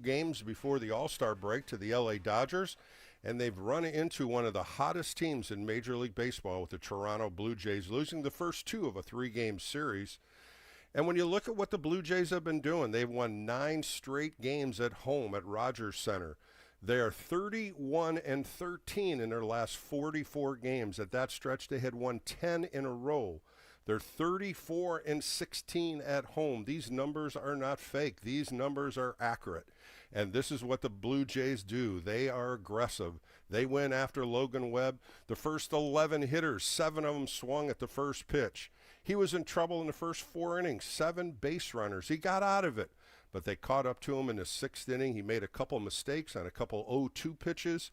games before the All-Star break to the LA Dodgers, and they've run into one of the hottest teams in Major League Baseball with the Toronto Blue Jays, losing the first 2 of a 3-game series. And when you look at what the Blue Jays have been doing, they've won 9 straight games at home at Rogers Center. They are 31-13 in their last 44 games. At that stretch, they had won 10 in a row. They're 34-16 at home. These numbers are not fake. These numbers are accurate. And this is what the Blue Jays do. They are aggressive. They went after Logan Webb. The first 11 hitters, 7 of them swung at the first pitch. He was in trouble in the first 4 innings, 7 base runners. He got out of it, but they caught up to him in the 6th inning. He made a couple mistakes on a couple 0-2 pitches,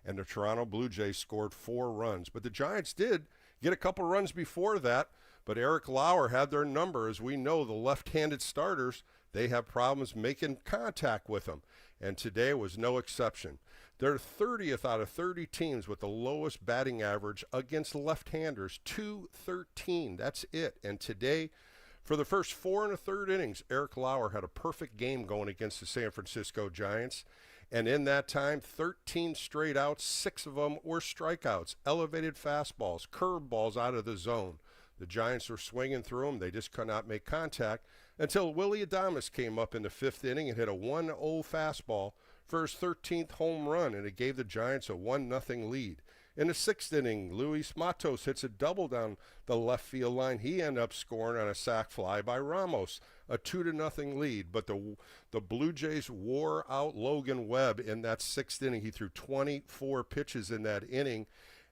and the Toronto Blue Jays scored 4 runs. But the Giants did get a couple runs before that, but Eric Lauer had their number. As we know, the left-handed starters, they have problems making contact with them, and today was no exception. They're 30th out of 30 teams with the lowest batting average against left-handers, .213. That's it. And today, for the first 4 1/3 innings, Eric Lauer had a perfect game going against the San Francisco Giants. And in that time, 13 straight outs, 6 of them were strikeouts, elevated fastballs, curveballs out of the zone. The Giants were swinging through them. They just could not make contact until Willie Adames came up in the 5th inning and hit a 1-0 fastball for his 13th home run, and it gave the Giants a 1-0 lead. In the 6th inning, Luis Matos hits a double down the left field line. He ended up scoring on a sac fly by Ramos, a 2-0 lead. But the Blue Jays wore out Logan Webb in that 6th inning. He threw 24 pitches in that inning,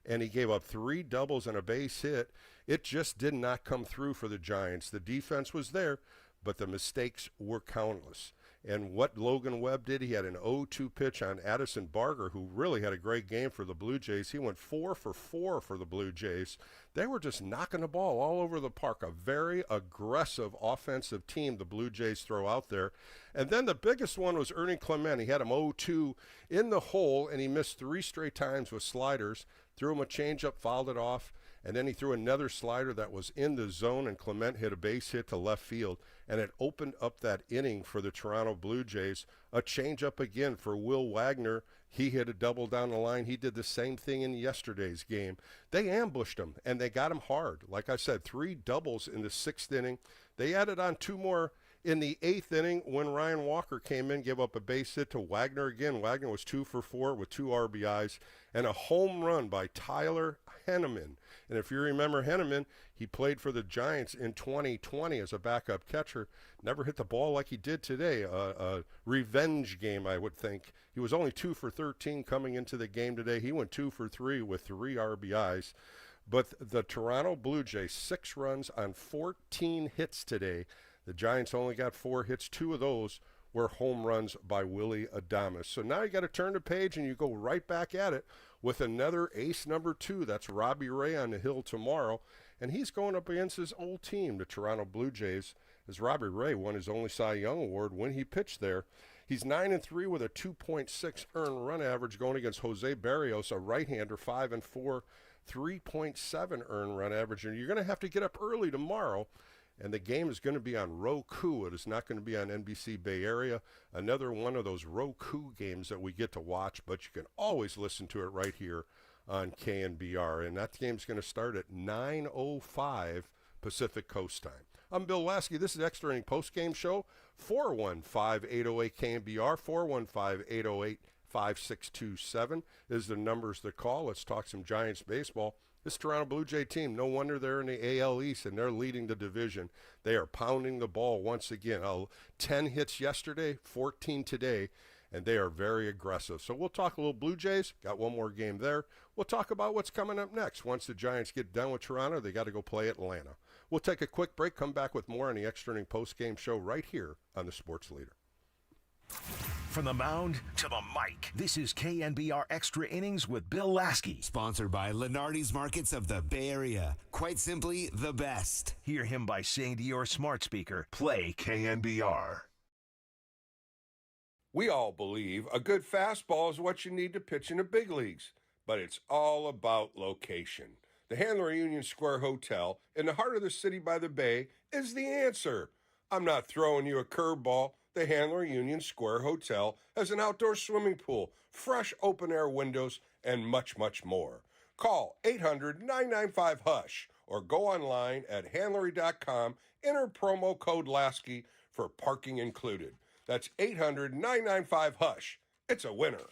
and he gave up 3 doubles and a base hit. It just did not come through for the Giants. The defense was there, but the mistakes were countless. And what Logan Webb did, he had an 0-2 pitch on Addison Barger, who really had a great game for the Blue Jays. He went 4 for 4 for the Blue Jays. They were just knocking the ball all over the park. A very aggressive offensive team the Blue Jays throw out there. And then the biggest one was Ernie Clement. He had him 0-2 in the hole, and he missed 3 straight times with sliders. Threw him a changeup, fouled it off. And then he threw another slider that was in the zone, and Clement hit a base hit to left field. And it opened up that inning for the Toronto Blue Jays. A changeup again for Will Wagner. He hit a double down the line. He did the same thing in yesterday's game. They ambushed him, and they got him hard. Like I said, 3 doubles in the 6th inning. They added on 2 more in the 8th inning when Ryan Walker came in, gave up a base hit to Wagner again. Wagner was 2 for 4 with 2 RBIs and a home run by Tyler Henneman. And if you remember Henneman, he played for the Giants in 2020 as a backup catcher. Never hit the ball like he did today. A revenge game, I would think. He was only 2 for 13 coming into the game today. He went 2 for 3 with 3 RBIs. But the Toronto Blue Jays, 6 runs on 14 hits today. The Giants only got 4 hits. 2 of those were home runs by Willie Adames. So now you got to turn the page and you go right back at it with another ace number 2. That's Robbie Ray on the hill tomorrow. And he's going up against his old team, the Toronto Blue Jays, as Robbie Ray won his only Cy Young Award when he pitched there. He's 9-3 with a 2.6 earned run average going against Jose Barrios, a right-hander, 5-4, 3.7 earned run average. And you're going to have to get up early tomorrow. And the game is going to be on Roku. It is not going to be on NBC Bay Area. Another one of those Roku games that we get to watch, but you can always listen to it right here on KNBR. And that game's going to start at 9:05 Pacific Coast time. I'm Bill Laskey. This is Extra Inning Postgame Show. 415-808-KNBR, 415-808-5627 is the numbers to call. Let's talk some Giants baseball. This Toronto Blue Jay team, no wonder they're in the AL East, and they're leading the division. They are pounding the ball once again. 10 hits yesterday, 14 today, and they are very aggressive. So we'll talk a little Blue Jays. Got one more game there. We'll talk about what's coming up next. Once the Giants get done with Toronto, they got to go play Atlanta. We'll take a quick break, come back with more on the Extra Inning Postgame Show right here on the Sports Leader. From the mound to the mic, this is KNBR Extra Innings with Bill Laskey. Sponsored by Lenardi's Markets of the Bay Area. Quite simply, the best. Hear him by saying to your smart speaker, play KNBR. We all believe a good fastball is what you need to pitch in the big leagues, but it's all about location. The Handler Union Square Hotel in the heart of the city by the bay is the answer. I'm not throwing you a curveball. the Handler Union Square Hotel has an outdoor swimming pool, fresh open-air windows, and much, much more. Call 800-995-HUSH or go online at handlery.com, enter promo code Laskey for parking included. That's 800-995-HUSH. It's a winner.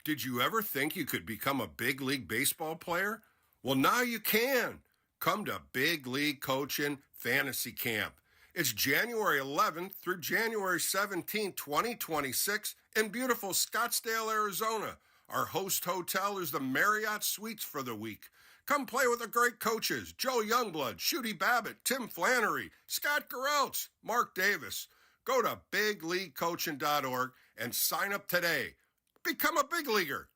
Did you ever think you could become a big league baseball player? Well, now you can. Come to Big League Coaching Fantasy Camp. It's January 11th through January 17th, 2026 in beautiful Scottsdale, Arizona. Our host hotel is the Marriott Suites for the week. Come play with the great coaches, Joe Youngblood, Shooty Babbitt, Tim Flannery, Scott Gereltz, Mark Davis. Go to bigleaguecoaching.org and sign up today. Become a big leaguer.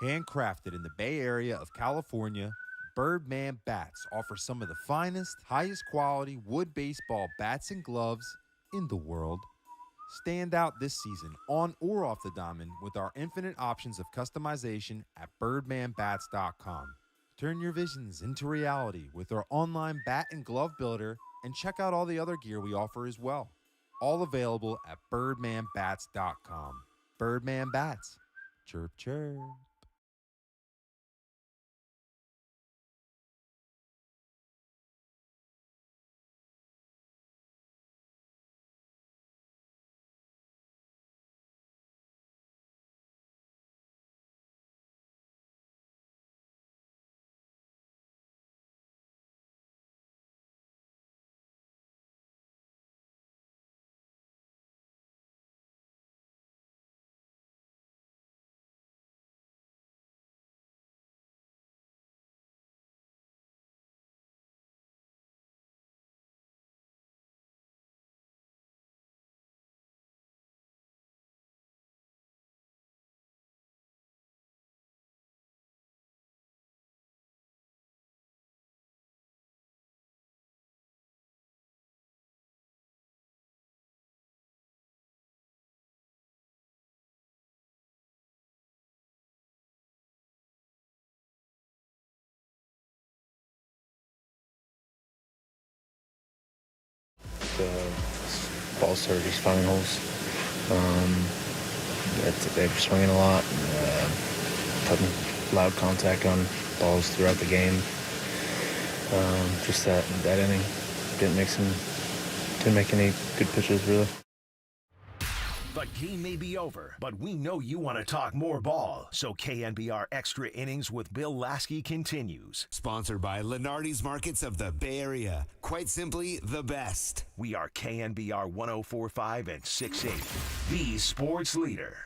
Handcrafted in the Bay Area of California, Birdman Bats offer some of the finest, highest quality wood baseball bats and gloves in the world. Stand out this season on or off the diamond with our infinite options of customization at birdmanbats.com. Turn your visions into reality with our online bat and glove builder, and check out all the other gear we offer as well. All available at birdmanbats.com. Birdman Bats. Chirp, chirp. The ball's hurt his finding holes. They're swinging a lot, putting loud contact on balls throughout the game. Just that inning didn't make any good pitches really. The game may be over, but we know you want to talk more ball. So KNBR Extra Innings with Bill Laskey continues. Sponsored by Lenardi's Markets of the Bay Area. Quite simply, the best. We are KNBR 104.5 and 6.8, the sports leader.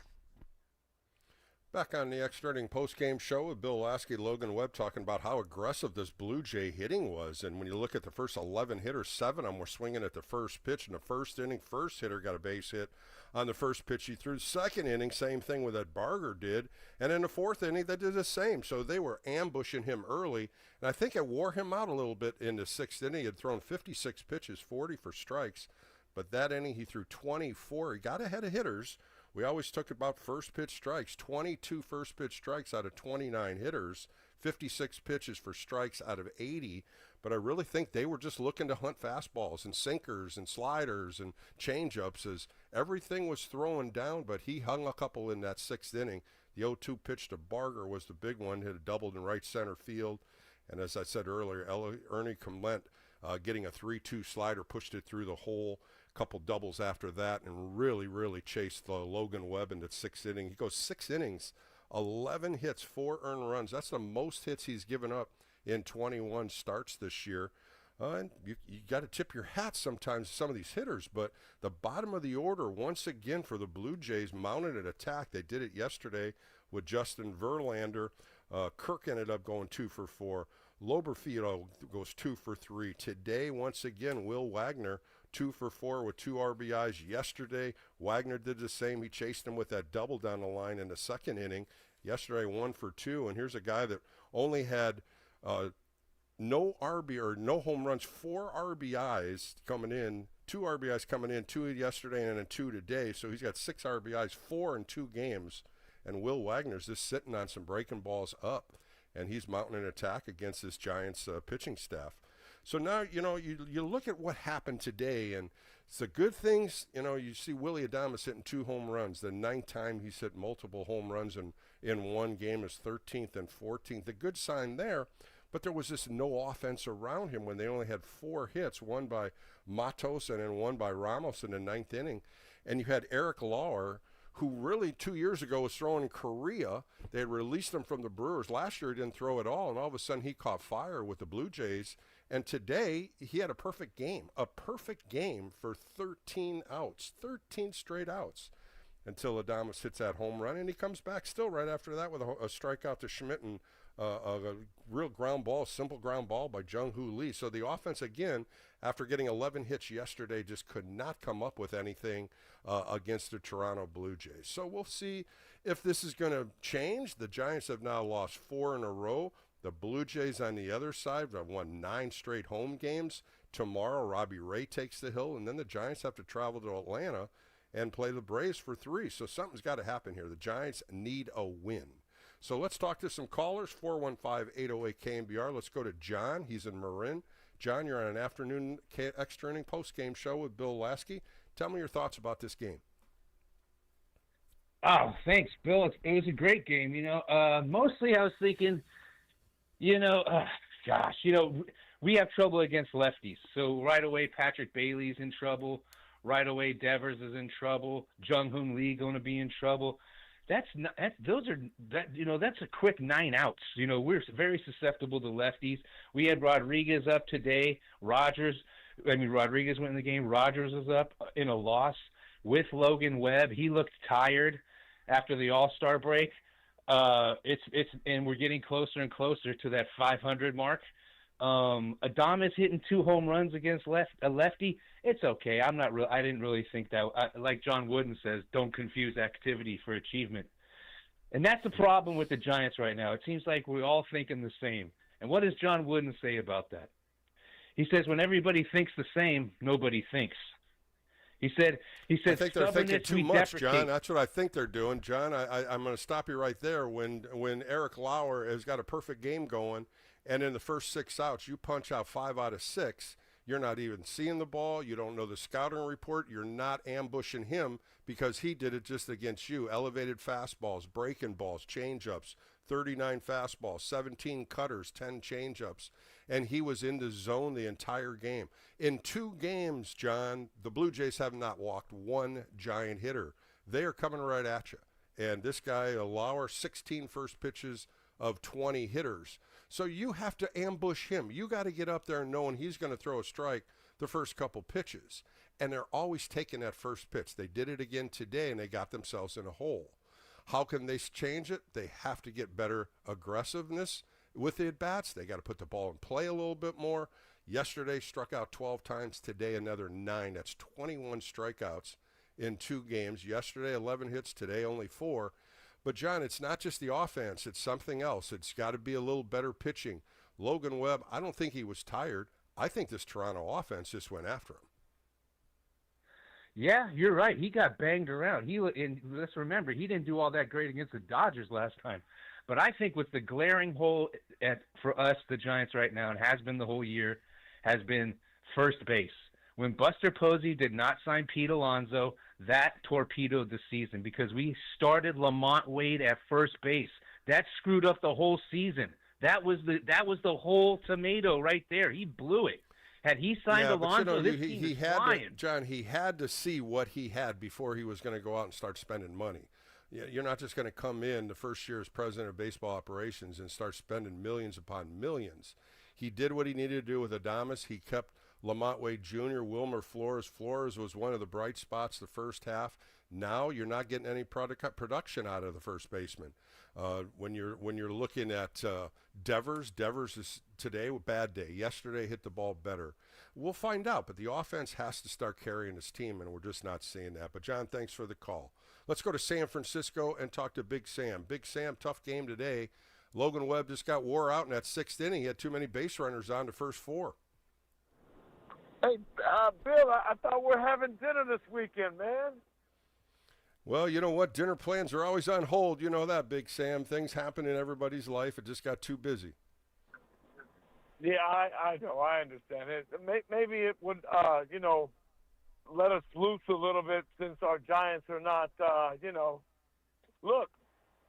Back on the Extra Inning post-game show with Bill Laskey, Logan Webb, talking about how aggressive this Blue Jay hitting was. And when you look at the first 11 hitters, 7 of them were swinging at the first pitch. In the first inning, first hitter got a base hit on the first pitch he threw. Second inning, same thing with that Barger did. And in the fourth inning, they did the same. So they were ambushing him early. And I think it wore him out a little bit in the sixth inning. He had thrown 56 pitches, 40 for strikes. But that inning, he threw 24. He got ahead of hitters. We always took about first pitch strikes, 22 first pitch strikes out of 29 hitters, 56 pitches for strikes out of 80. But I really think they were just looking to hunt fastballs and sinkers and sliders and changeups as everything was throwing down, but he hung a couple in that sixth inning. The 0-2 pitch to Barger was the big one, hit a double in right center field. And as I said earlier, Ernie Clement getting a 3-2 slider, pushed it through the hole. Couple doubles after that, and really chased Logan Webb in the sixth inning. He goes 6 innings, 11 hits, 4 earned runs. That's the most hits he's given up in 21 starts this year. And you got to tip your hat sometimes to some of these hitters, but the bottom of the order, once again for the Blue Jays, mounted an attack. They did it yesterday with Justin Verlander. Kirk ended up going 2 for 4. Loberfield goes 2 for 3. Today, once again, Will Wagner 2 for 4 with 2 RBIs. Yesterday, Wagner did the same. He chased him with that double down the line in the second inning. Yesterday, 1 for 2. And here's a guy that only had no home runs, 4 RBIs coming in, 2 RBIs coming in, 2 yesterday and then 2 today. So he's got 6 RBIs, 4 in 2 games. And Will Wagner's just sitting on some breaking balls up, and he's mounting an attack against this Giants pitching staff. So now, you look at what happened today, and it's the good things. You see Willie Adames hitting 2 home runs. The 9th time he's hit multiple home runs in one game, his 13th and 14th. The good sign there, but there was just no offense around him when they only had 4 hits, one by Matos and then one by Ramos in the 9th inning. And you had Eric Lauer, who really 2 years ago was throwing in Korea. They had released him from the Brewers. Last year he didn't throw at all, and all of a sudden he caught fire with the Blue Jays. And today he had a perfect game for 13 outs, 13 straight outs, until Adames hits that home run. And he comes back still right after that with a strikeout to Schmidt and a real ground ball, simple ground ball by Jung-Hoo Lee. So the offense, again, after getting 11 hits yesterday, just could not come up with anything against the Toronto Blue Jays. So we'll see if this is going to change. The Giants have now lost 4 in a row. The Blue Jays on the other side have won 9 straight home games. Tomorrow, Robbie Ray takes the hill, and then the Giants have to travel to Atlanta and play the Braves for 3. So something's got to happen here. The Giants need a win. So let's talk to some callers, 415-808-KNBR. Let's go to John. He's in Marin. John, you're on an afternoon extra inning post-game show with Bill Laskey. Tell me your thoughts about this game. Oh, thanks, Bill. It was a great game. Mostly I was thinking, we have trouble against lefties. So right away, Patrick Bailey's in trouble. Right away, Devers is in trouble. Jung-Hoon Lee going to be in trouble. That's a quick 9 outs. We're very susceptible to lefties. We had Rodriguez up today. Rodriguez went in the game. Rogers was up in a loss with Logan Webb. He looked tired after the All-Star break. And we're getting closer and closer to that 500 mark. Adames hitting 2 home runs against a lefty. It's okay. I didn't really think that. Like John Wooden says, don't confuse activity for achievement. And that's the problem with the Giants right now. It seems like we're all thinking the same. And what does John Wooden say about that? He says, when everybody thinks the same, nobody thinks. He said, I think they're thinking too much, John. That's what I think they're doing, John. I'm going to stop you right there. When Eric Lauer has got a perfect game going, and in the first 6 outs, you punch out 5 out of 6, you're not even seeing the ball. You don't know the scouting report. You're not ambushing him because he did it just against you. Elevated fastballs, breaking balls, changeups, 39 fastballs, 17 cutters, 10 changeups, and he was in the zone the entire game. In 2 games, John, the Blue Jays have not walked 1 Giant hitter. they are coming right at you. And this guy, Lauer, 16 first pitches of 20 hitters. So you have to ambush him. You got to get up there knowing he's going to throw a strike the first couple pitches. And they're always taking that first pitch. They did it again today, and they got themselves in a hole. How can they change it? They have to get better aggressiveness with the at-bats. They got to put the ball in play a little bit more. Yesterday, struck out 12 times. Today, another 9. That's 21 strikeouts in 2 games. Yesterday, 11 hits. Today, only 4. But, John, it's not just the offense. It's something else. It's got to be a little better pitching. Logan Webb, I don't think he was tired. I think this Toronto offense just went after him. Yeah, you're right. He got banged around. And let's remember, he didn't do all that great against the Dodgers last time. But I think with the glaring hole for us, the Giants right now, and has been the whole year, has been first base. When Buster Posey did not sign Pete Alonso, that torpedoed the season because we started Lamont Wade at first base. That screwed up the whole season. That was the whole tomato right there. He blew it. Had he signed Alonso, this team is flying. John, he had to see what he had before he was going to go out and start spending money. You're not just going to come in the first year as president of baseball operations and start spending millions upon millions. He did what he needed to do with Adames. He kept Lamont Wade Jr., Wilmer Flores. Flores was one of the bright spots the first half. Now you're not getting any production out of the first baseman. When you're looking at Devers is today a bad day. Yesterday hit the ball better. We'll find out, but the offense has to start carrying his team, and we're just not seeing that. But, John, thanks for the call. Let's go to San Francisco and talk to Big Sam. Big Sam, tough game today. Logan Webb just got wore out in that 6th inning. He had too many base runners on the first 4. Hey, Bill, I thought we're having dinner this weekend, man. Well, you know what? Dinner plans are always on hold. You know that, Big Sam. Things happen in everybody's life. It just got too busy. Yeah, I know. I understand it. Maybe it would, let us loose a little bit since our Giants are not, look,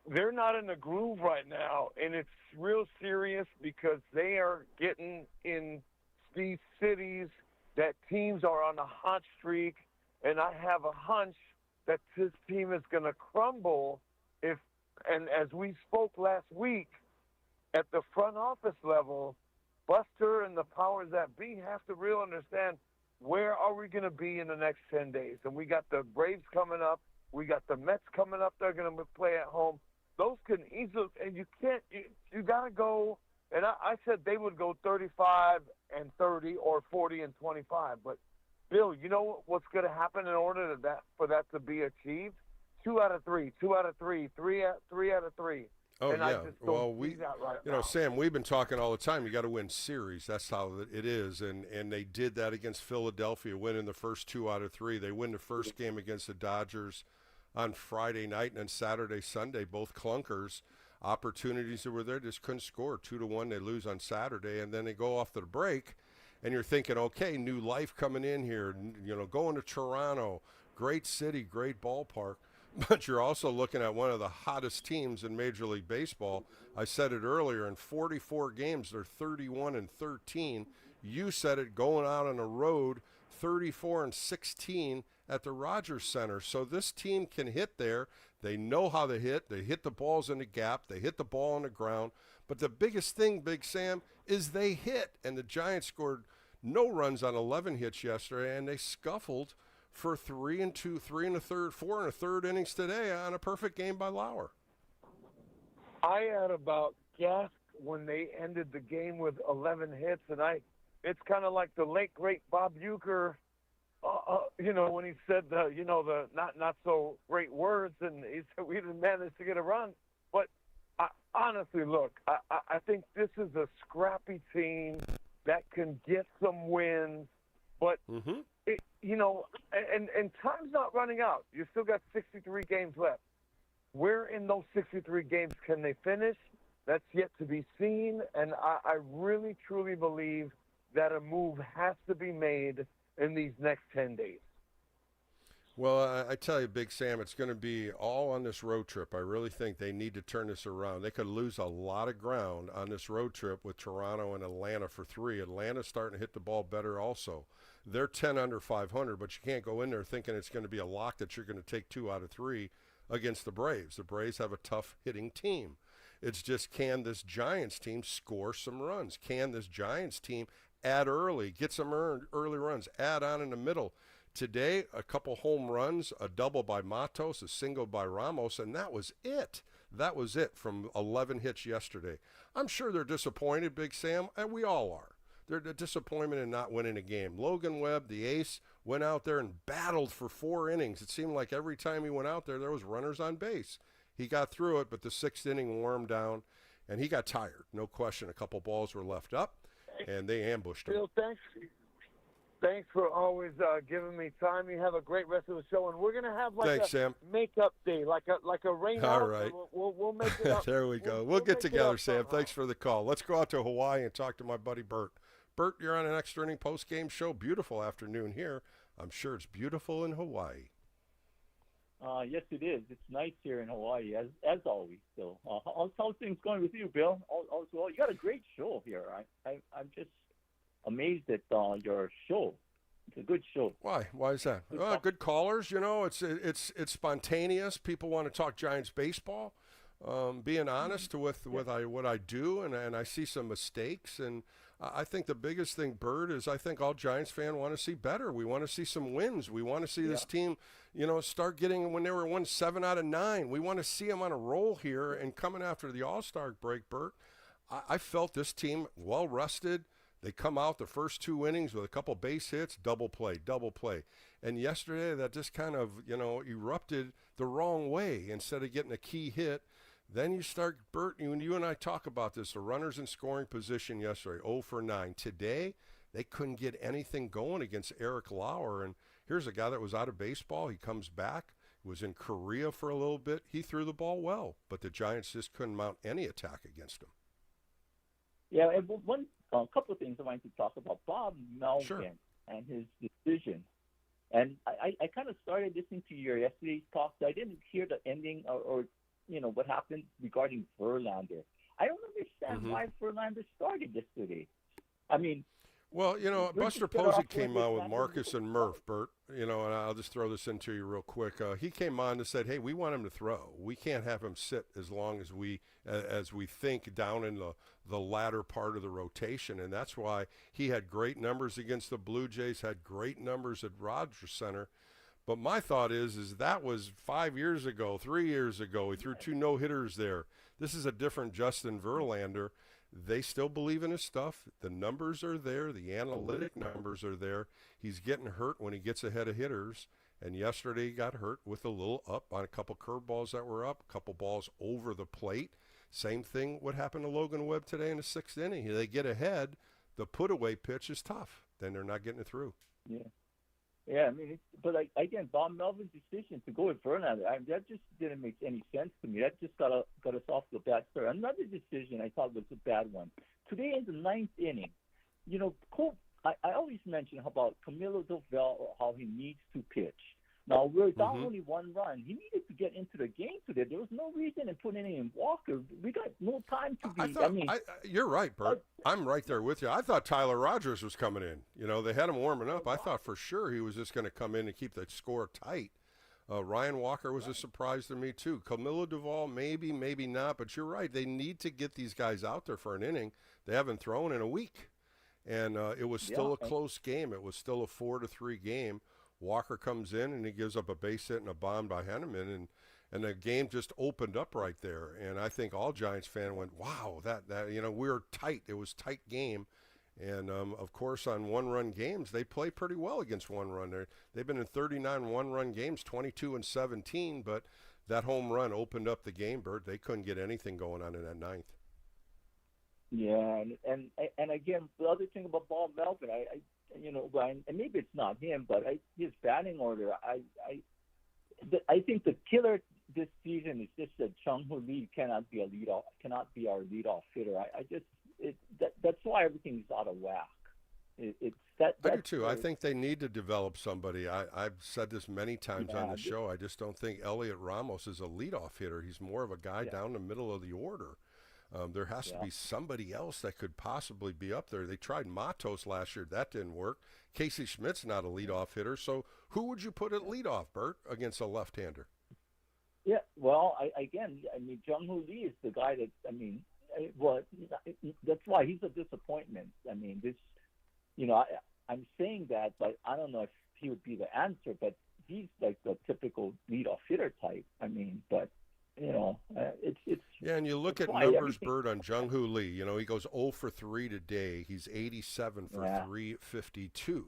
they're not in the groove right now, and it's real serious because they are getting in these cities that teams are on a hot streak, and I have a hunch that this team is going to crumble and as we spoke last week, at the front office level, Buster and the powers that be have to really understand where are we going to be in the next 10 days. And we got the Braves coming up. We got the Mets coming up. They're going to play at home. Those can easily – and you can't – you got to go – and I said they would go 35-30 or 40-25. But, Bill, you know what's going to happen in order for that to be achieved? 2 out of 3, 2 out of 3, 3 out of 3. Oh, and yeah. Well, Sam, we've been talking all the time. You got to win series. That's how it is. And they did that against Philadelphia, winning the first 2 out of 3. They win the first game against the Dodgers on Friday night, and then Saturday, Sunday, both clunkers. Opportunities that were there, just couldn't score. 2-1, they lose on Saturday, and then they go off to the break, and you're thinking, okay, new life coming in here, going to Toronto, great city, great ballpark. But you're also looking at one of the hottest teams in Major League Baseball. I said it earlier, in 44 games, they're 31-13. You said it, going out on the road, 34-16 at the Rogers Center. So this team can hit there. They know how to hit. They hit the balls in the gap. They hit the ball on the ground. But the biggest thing, Big Sam, is they hit. And the Giants scored no runs on 11 hits yesterday, and they scuffled for 3 and 2, 3 and a third, 4 and a third innings today on a perfect game by Lauer. I had about gasped when they ended the game with 11 hits, and it's kind of like the late great Bob Uecker, when he said the not so great words, and he said we didn't manage to get a run. But honestly, look, I think this is a scrappy team that can get some wins, but. Mm-hmm. And time's not running out. You still got 63 games left. Where in those 63 games can they finish? That's yet to be seen. And I really, truly believe that a move has to be made in these next 10 days. Well, I tell you, Big Sam, it's going to be all on this road trip. I really think they need to turn this around. They could lose a lot of ground on this road trip with Toronto and Atlanta for 3. Atlanta's starting to hit the ball better also. They're 10 under 500, but you can't go in there thinking it's going to be a lock that you're going to take 2 out of 3 against the Braves. The Braves have a tough hitting team. It's just, can this Giants team score some runs? Can this Giants team add early, get some early runs, add on in the middle? Today, a couple home runs, a double by Matos, a single by Ramos, and that was it. That was it from 11 hits yesterday. I'm sure they're disappointed, Big Sam, and we all are. They're disappointed in not winning a game. Logan Webb, the ace, went out there and battled for 4 innings. It seemed like every time he went out there was runners on base. He got through it, but the 6th inning wore him down, and he got tired. No question, a couple balls were left up, and they ambushed him. Bill, thanks for always giving me time. You have a great rest of the show, and we're gonna have Sam. makeup day, like a rain. All right, we'll make it up. There we go. We'll get together, Sam. Thanks for the call. Let's go out to Hawaii and talk to my buddy Bert. Bert, you're on an extra inning post-game show. Beautiful afternoon here. I'm sure it's beautiful in Hawaii. Yes, it is. It's nice here in Hawaii, as always. So, how's things going with you, Bill? All's well. You got a great show here. I'm just amazed at your show. It's a good show. Why? Why is that? Good callers. You know, it's spontaneous. People want to talk Giants baseball. Being honest with what I do, and I see some mistakes, and I think the biggest thing, Bert, is I think all Giants fans want to see better. We want to see some wins. We want to see this team, start getting, when they were won 7 out of 9. We want to see them on a roll here, and coming after the All-Star break, Bert, I felt this team well rested. They come out the first 2 innings with a couple base hits, double play. And yesterday that just kind of, erupted the wrong way. Instead of getting a key hit, then you start, Bert, when you and I talk about this, the runners in scoring position yesterday, 0 for 9. Today, they couldn't get anything going against Eric Lauer. And here's a guy that was out of baseball. He comes back, was in Korea for a little bit. He threw the ball well, but the Giants just couldn't mount any attack against him. Yeah, and a couple of things I wanted to talk about. Bob Melvin and his decision. And I kind of started listening to your yesterday's talk. So I didn't hear the ending or what happened regarding Verlander. I don't understand why Verlander started yesterday. I mean, well, Buster Posey came on with Marcus and Murph, Bert, and I'll just throw this into you real quick. He came on and said, hey, we want him to throw. We can't have him sit as long as we think down in the latter part of the rotation. And that's why he had great numbers against the Blue Jays, had great numbers at Rogers Center. But my thought is that was 5 years ago, 3 years ago. He threw 2 no-hitters there. This is a different Justin Verlander. They still believe in his stuff. The numbers are there. The analytic numbers are there. He's getting hurt when he gets ahead of hitters. And yesterday he got hurt with a little up on a couple curveballs that were up, a couple balls over the plate. Same thing what happened to Logan Webb today in the 6th inning. They get ahead. The put-away pitch is tough. Then they're not getting it through. Yeah. Yeah, I mean, again, Bob Melvin's decision to go with Verlander, that just didn't make any sense to me. That just got us off to a bad start. Another decision I thought was a bad one. Today in the 9th inning, I always mention about Camilo Doval, how he needs to pitch. Now, we're down only 1 run. He needed to get into the game today. There was no reason in putting in Walker. We got no time to be. You're right, Bert. I'm right there with you. I thought Tyler Rogers was coming in. They had him warming up. I thought for sure he was just going to come in and keep the score tight. Ryan Walker was a surprise to me, too. Camilo Doval, maybe, maybe not. But you're right. They need to get these guys out there for an inning. They haven't thrown in a week. And it was still a close game. It was still a 4-3 game. Walker comes in and he gives up a base hit and a bomb by Henneman, and the game just opened up right there. And I think all Giants fans went, wow, that we were tight. It was a tight game. And, of course, on one-run games, they play pretty well against one-run. They've been in 39 one-run games, 22-17, but that home run opened up the game, Bert. They couldn't get anything going on in that 9th. Yeah, and again, the other thing about Bob Melvin, and maybe it's not him, but his batting order, I think the killer this season is just that Chung-Hoo Lee cannot be our leadoff hitter. That's why everything's out of whack. It's that. I do too. I think they need to develop somebody. I've said this many times on the show. I just don't think Elliot Ramos is a leadoff hitter. He's more of a guy down the middle of the order. There has to be somebody else that could possibly be up there. They tried Matos last year. That didn't work. Casey Schmidt's not a leadoff hitter. So who would you put at leadoff, Bert, against a left-hander? Yeah, well, I mean, Jung-Hoo Lee is the guy that, I mean, well, that's why he's a disappointment. I mean, this, you know, I'm saying that, but I don't know if he would be the answer, but he's like the typical leadoff hitter type. I mean, but, you know, it's yeah, and you look at numbers, Bert, on Jung-Hoo Lee. You know, he goes 0 for 3 today. He's 87 for 352.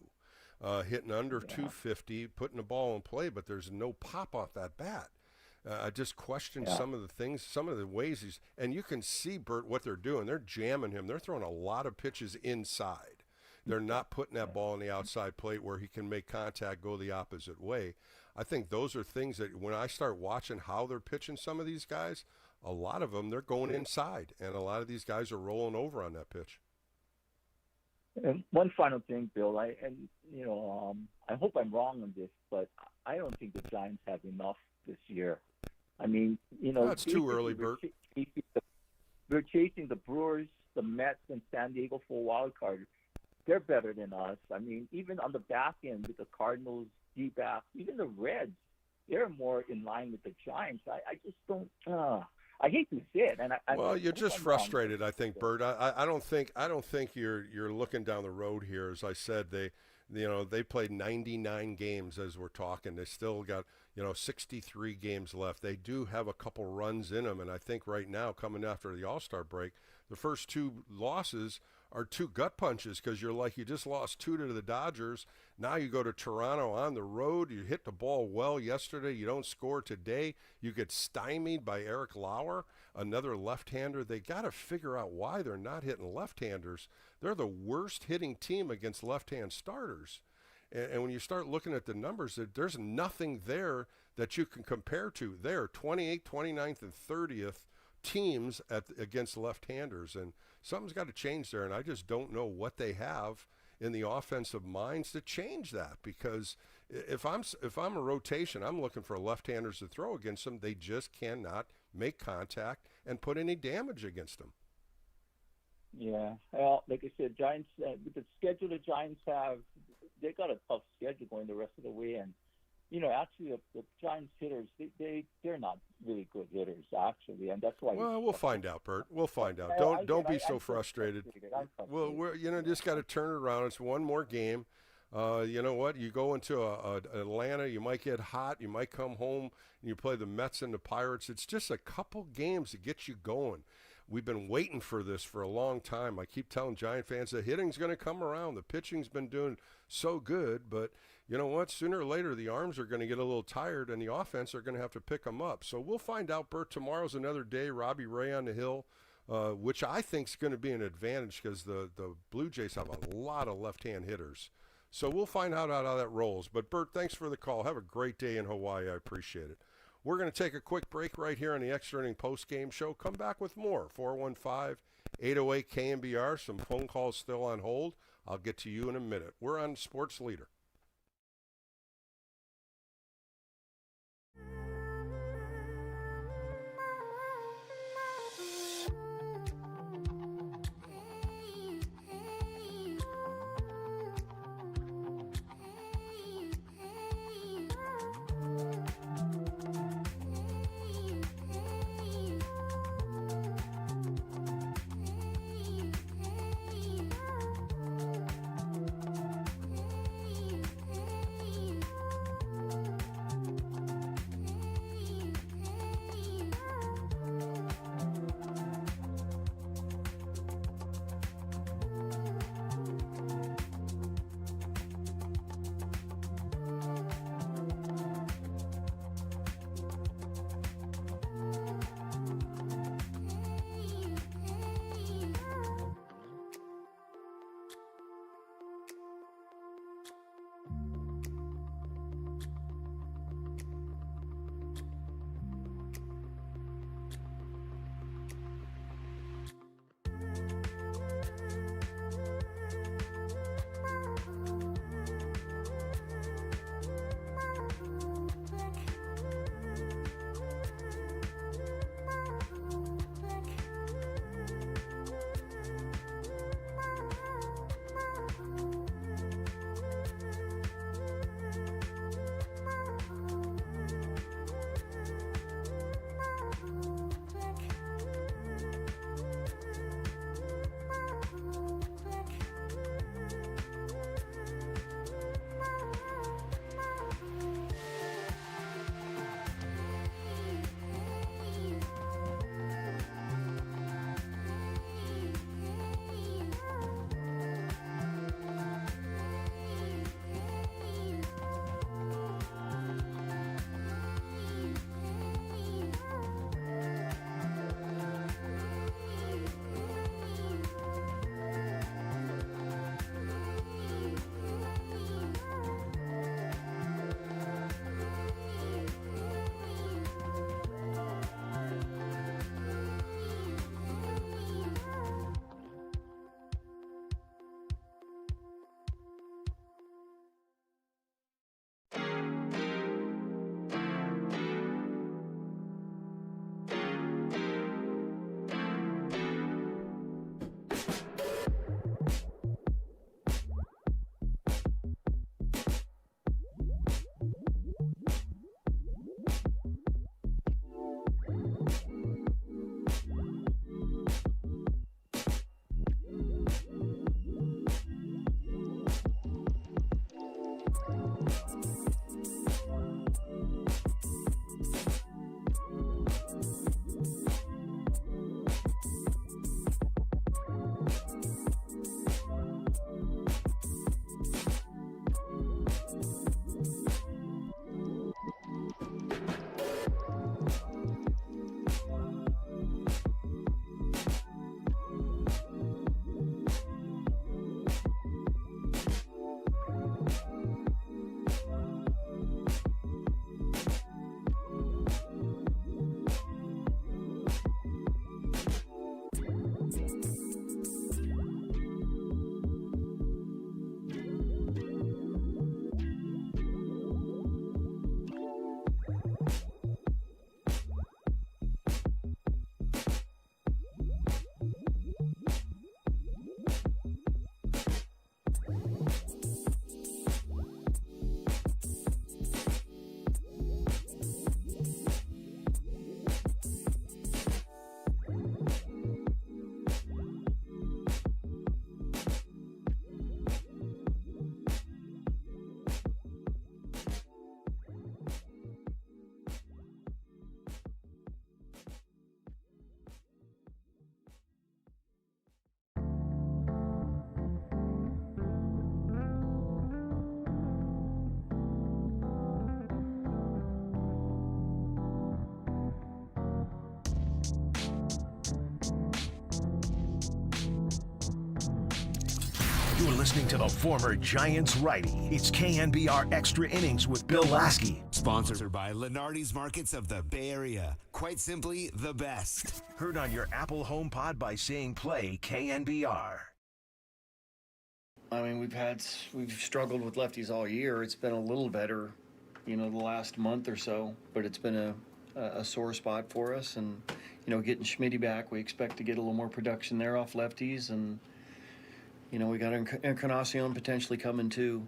Hitting under 250, putting the ball in play, but there's no pop off that bat. I just question some of the things, some of the ways he's, and you can see, Bert, what they're doing. They're jamming him. They're throwing a lot of pitches inside. They're not putting that ball in the outside plate where he can make contact, go the opposite way. I think those are things that when I start watching how they're pitching some of these guys, a lot of them, they're going inside, and a lot of these guys are rolling over on that pitch. And one final thing, Bill, I hope I'm wrong on this, but I don't think the Giants have enough this year. I mean, you know, it's too early, Bert. We're chasing the Brewers, the Mets, and San Diego for a wild card. They're better than us. I mean, even on the back end with the Cardinals, D-backs, even the Reds, they're more in line with the Giants. I just don't. I hate to say it, and well, you're just frustrated, I think, Bert. I don't think you're looking down the road here. As I said, they played 99 games as we're talking. They still got 63 games left. They do have a couple runs in them, and I think right now, coming after the All-Star break, the first two losses are two gut punches because you just lost 2 to the Dodgers. Now you go to Toronto on the road. You hit the ball well yesterday. You don't score today. You get stymied by Eric Lauer, another left-hander. They got to figure out why they're not hitting left-handers. They're the worst hitting team against left-hand starters. And when you start looking at the numbers, there's nothing there that you can compare to. They're 28th, 29th, and 30th teams against left-handers, and something's got to change there, and I just don't know what they have in the offensive minds to change that, because if I'm a rotation, I'm looking for left-handers to throw against them. They just cannot make contact and put any damage against them. Yeah, well, like I said, Giants, with the schedule the Giants have, they got a tough schedule going the rest of the way, and actually the Giants hitters, they're not really good hitters, actually, and that's why. Well, we'll find out, Bert. We'll find out. Don't be so frustrated. Well, we're just got to turn it around. It's one more game. You know what? You go into Atlanta, you might get hot. You might come home and you play the Mets and the Pirates. It's just a couple games to get you going. We've been waiting for this for a long time. I keep telling Giant fans the hitting's going to come around. The pitching's been doing so good, but you know what? Sooner or later, the arms are going to get a little tired, and the offense are going to have to pick them up. So we'll find out, Bert. Tomorrow's another day. Robbie Ray on the hill, which I think is going to be an advantage because the Blue Jays have a lot of left-hand hitters. So we'll find out how that rolls. But, Bert, thanks for the call. Have a great day in Hawaii. I appreciate it. We're going to take a quick break right here on the Extra Inning Post-Game Show. Come back with more. 415-808 KNBR. Some phone calls still on hold. I'll get to you in a minute. We're on Sports Leader. You're listening to the former Giants righty. It's KNBR Extra Innings with Bill Laskey. Sponsored by Lenardi's Markets of the Bay Area. Quite simply, the best. Heard on your Apple HomePod by saying play KNBR. I mean, we've struggled with lefties all year. It's been a little better, the last month or so, but it's been a sore spot for us. And, getting Schmitty back, we expect to get a little more production there off lefties. And, we got Encarnacion potentially coming too,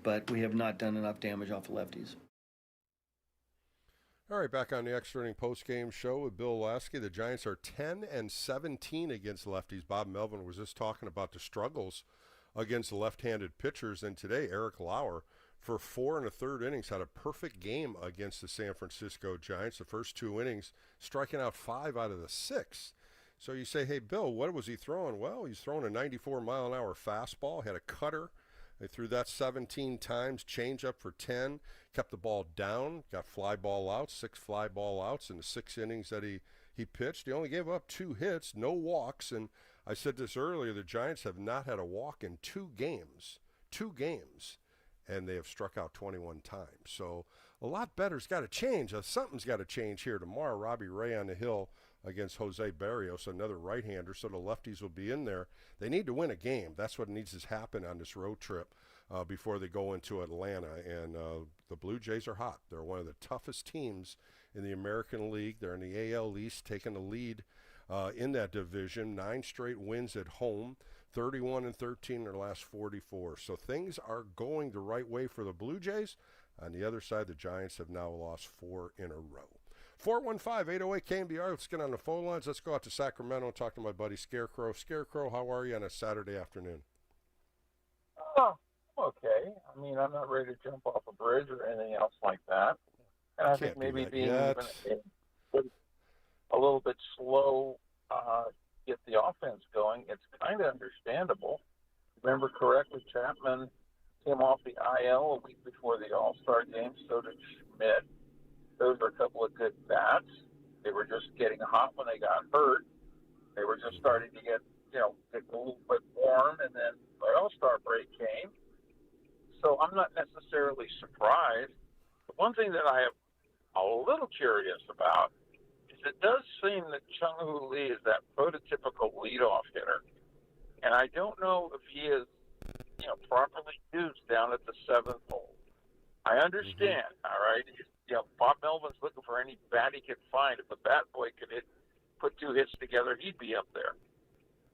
but we have not done enough damage off of lefties. All right, back on the Extra Inning post-game show with Bill Laskey. The Giants are 10-17 against lefties. Bob Melvin was just talking about the struggles against left-handed pitchers, and today Eric Lauer, for 4 1/3 innings, had a perfect game against the San Francisco Giants. The first 2 innings, striking out 5 out of the 6. So you say, hey, Bill, what was he throwing? Well, he's throwing a 94-mile-an-hour fastball, had a cutter. They threw that 17 times, changeup for 10, kept the ball down, got fly ball outs, 6 fly ball outs in the 6 innings that he pitched. He only gave up 2 hits, no walks, and I said this earlier, the Giants have not had a walk in 2 games, and they have struck out 21 times. So a lot better's got to change. Something's got to change here tomorrow. Robbie Ray on the hill against Jose Barrios, another right-hander, so the lefties will be in there. They need to win a game. That's what needs to happen on this road trip before they go into Atlanta. And the Blue Jays are hot. They're one of the toughest teams in the American League. They're in the AL East, taking the lead in that division. 9 straight wins at home, 31-13 in their last 44. So things are going the right way for the Blue Jays. On the other side, the Giants have now lost 4 in a row. 415-808-KNBR. Let's get on the phone lines. Let's go out to Sacramento and talk to my buddy Scarecrow. Scarecrow, how are you on a Saturday afternoon? Oh, okay. I mean, I'm not ready to jump off a bridge or anything else like that. And I think maybe being even a little bit slow get the offense going, it's kind of understandable. Remember correctly, Chapman came off the IL a week before the All-Star game, so did Schmidt. Those were a couple of good bats. They were just getting hot when they got hurt. They were just starting to get a little bit warm, and then the All-Star break came. So I'm not necessarily surprised. The one thing that I am a little curious about is it does seem that Chung-Hoo Lee is that prototypical leadoff hitter. And I don't know if he is, properly used down at the 7th hole. I understand, all right? Bob Melvin's looking for any bat he could find. If a bat boy could put 2 hits together, he'd be up there.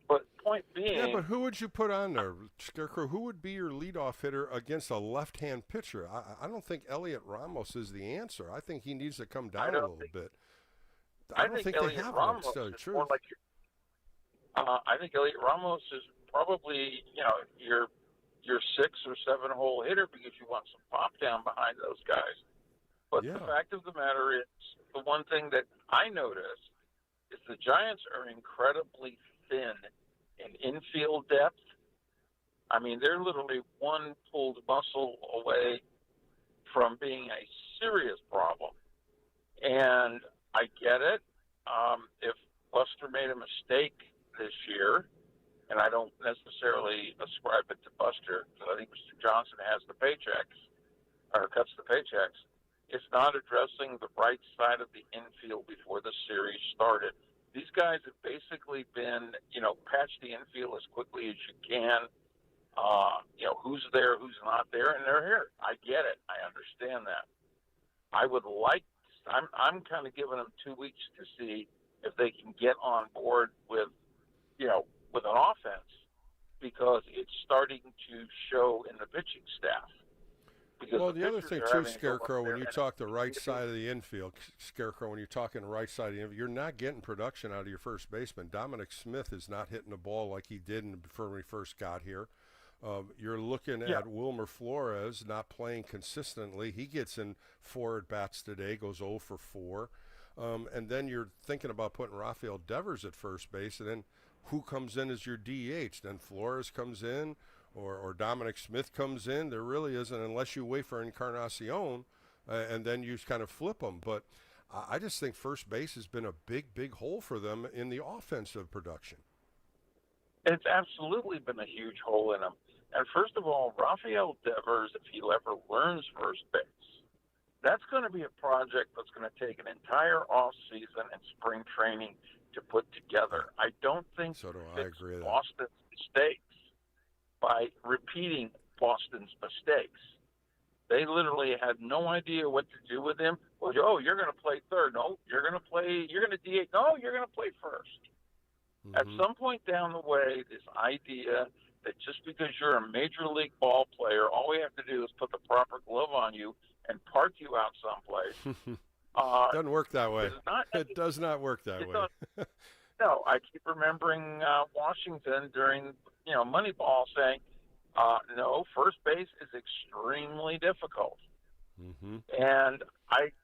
But point being... Yeah, but who would you put on there, Scarecrow? Who would be your leadoff hitter against a left-hand pitcher? I don't think Elliot Ramos is the answer. I think he needs to come down a little bit. I don't think Elliot they have Ramos one, to tell you the is truth. more like I think Elliot Ramos is probably, your 6 or 7 hole hitter because you want some pop down behind those guys. But the fact of the matter is, the one thing that I noticed is the Giants are incredibly thin in infield depth. I mean, they're literally one pulled muscle away from being a serious problem. And I get it. If Buster made a mistake this year, and I don't necessarily ascribe it to Buster, because I think Mr. Johnson has the paychecks, or cuts the paychecks, it's not addressing the right side of the infield before the series started. These guys have basically been, patch the infield as quickly as you can. Who's there, who's not there, and they're here. I get it. I understand that. I would like, I'm kind of giving them 2 weeks to see if they can get on board with an offense, because it's starting to show in the pitching staff. Well, the other thing too, Scarecrow, when you talk the right side of the infield, Scarecrow, when you're talking the right side of the infield, you're not getting production out of your first baseman. Dominic Smith is not hitting the ball like he did when he first got here. You're looking at Wilmer Flores not playing consistently. He gets in 4 at-bats today, goes 0 for 4. And then you're thinking about putting Rafael Devers at first base, and then who comes in as your DH? Then Flores comes in, or Dominic Smith comes in. There really isn't, unless you wait for Encarnacion, and then you kind of flip them. But I just think first base has been a big hole for them in the offensive production. It's absolutely been a huge hole in him. And first of all, Rafael Devers, if he ever learns first base, that's going to be a project that's going to take an entire off season and spring training to put together. I don't think so do he I fixed agree with that. Boston's mistakes by repeating Boston's mistakes. They literally had no idea what to do with him. Well, oh, you're going to play third. No, you're going to DH. No, you're going to play first. Mm-hmm. At some point down the way, this idea that just because you're a major league ball player, all we have to do is put the proper glove on you and park you out someplace. Doesn't work that way. It does not work that way. No, I keep remembering Washington during Moneyball saying, no, first base is extremely difficult. Mm-hmm.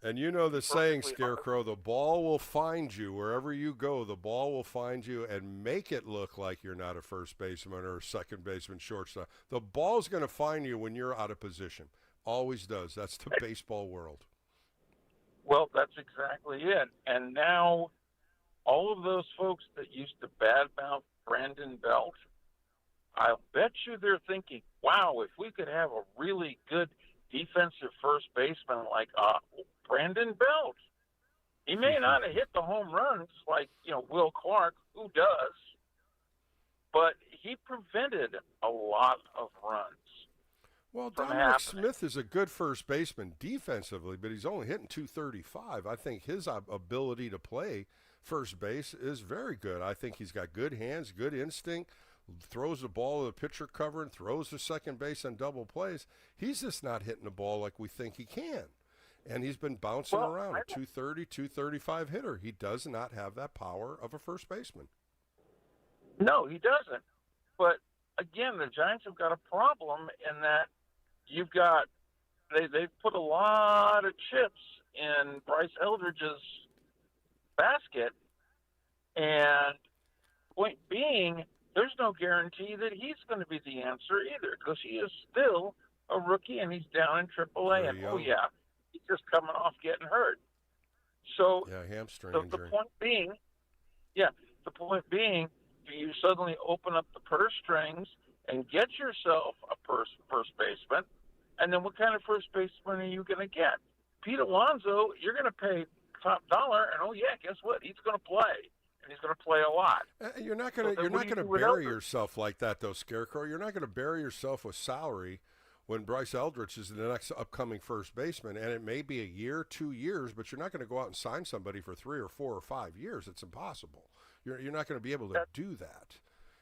And you know the saying, Scarecrow, the ball will find you wherever you go. The ball will find you and make it look like you're not a first baseman or a second baseman, shortstop. The ball's going to find you when you're out of position. Always does. That's the baseball world. Well, that's exactly it. And now all of those folks that used to badmouth Brandon Belt, I'll bet you they're thinking, wow, if we could have a really good defensive first baseman like Brandon Belt. He may not have hit the home runs like, Will Clark, who does, but he prevented a lot of runs. Well, Dominic Smith is a good first baseman defensively, but he's only hitting .235. I think his ability to play first base is very good. I think he's got good hands, good instinct, throws the ball to the pitcher cover and throws to second base on double plays. He's just not hitting the ball like we think he can. And he's been bouncing around, a .230, .235 hitter. He does not have that power of a first baseman. No, he doesn't. But, again, the Giants have got a problem in that you've got they've put a lot of chips in Bryce Eldridge's basket, and point being, there's no guarantee that he's going to be the answer either, because he is still a rookie and he's down in AAA. And he's just coming off getting hurt. So hamstring the injury. point being, do you suddenly open up the purse strings and get yourself a first baseman? And then what kind of first baseman are you going to get? Pete Alonso, you're going to pay top dollar, and guess what? He's going to play. And he's going to play a lot. You're not going to bury yourself like that, though, Scarecrow. You're not going to bury yourself with salary when Bryce Eldridge is the next upcoming first baseman, and it may be a year, 2 years, but you're not going to go out and sign somebody for 3 or 4 or 5 years. It's impossible. You're not going to be able to do that.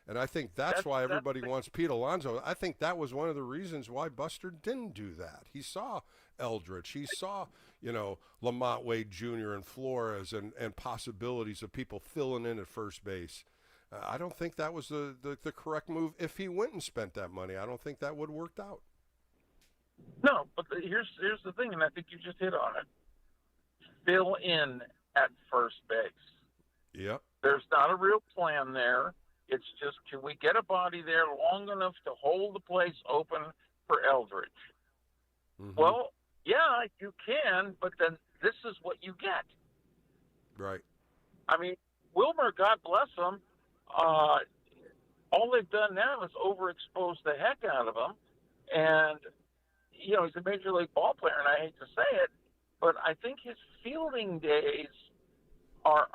And I think that's why everybody wants Pete Alonso. I think that was one of the reasons why Buster didn't do that. He saw Eldridge. He saw, Lamont Wade Jr. and Flores and possibilities of people filling in at first base. I don't think that was the correct move. If he went and spent that money, I don't think that would have worked out. No, but here's the thing, and I think you just hit on it. Fill in at first base. Yep. There's not a real plan there. It's just, can we get a body there long enough to hold the place open for Eldridge? Mm-hmm. Well, yeah, you can, but then this is what you get. Right. I mean, Wilmer, God bless him, all they've done now is overexpose the heck out of him. And, he's a major league ball player, and I hate to say it, but I think his fielding days are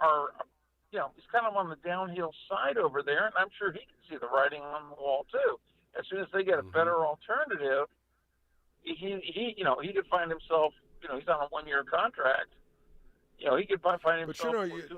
he's kind of on the downhill side over there, and I'm sure he can see the writing on the wall too. As soon as they get a better alternative, he could find himself, he's on a 1-year contract. He could find himself.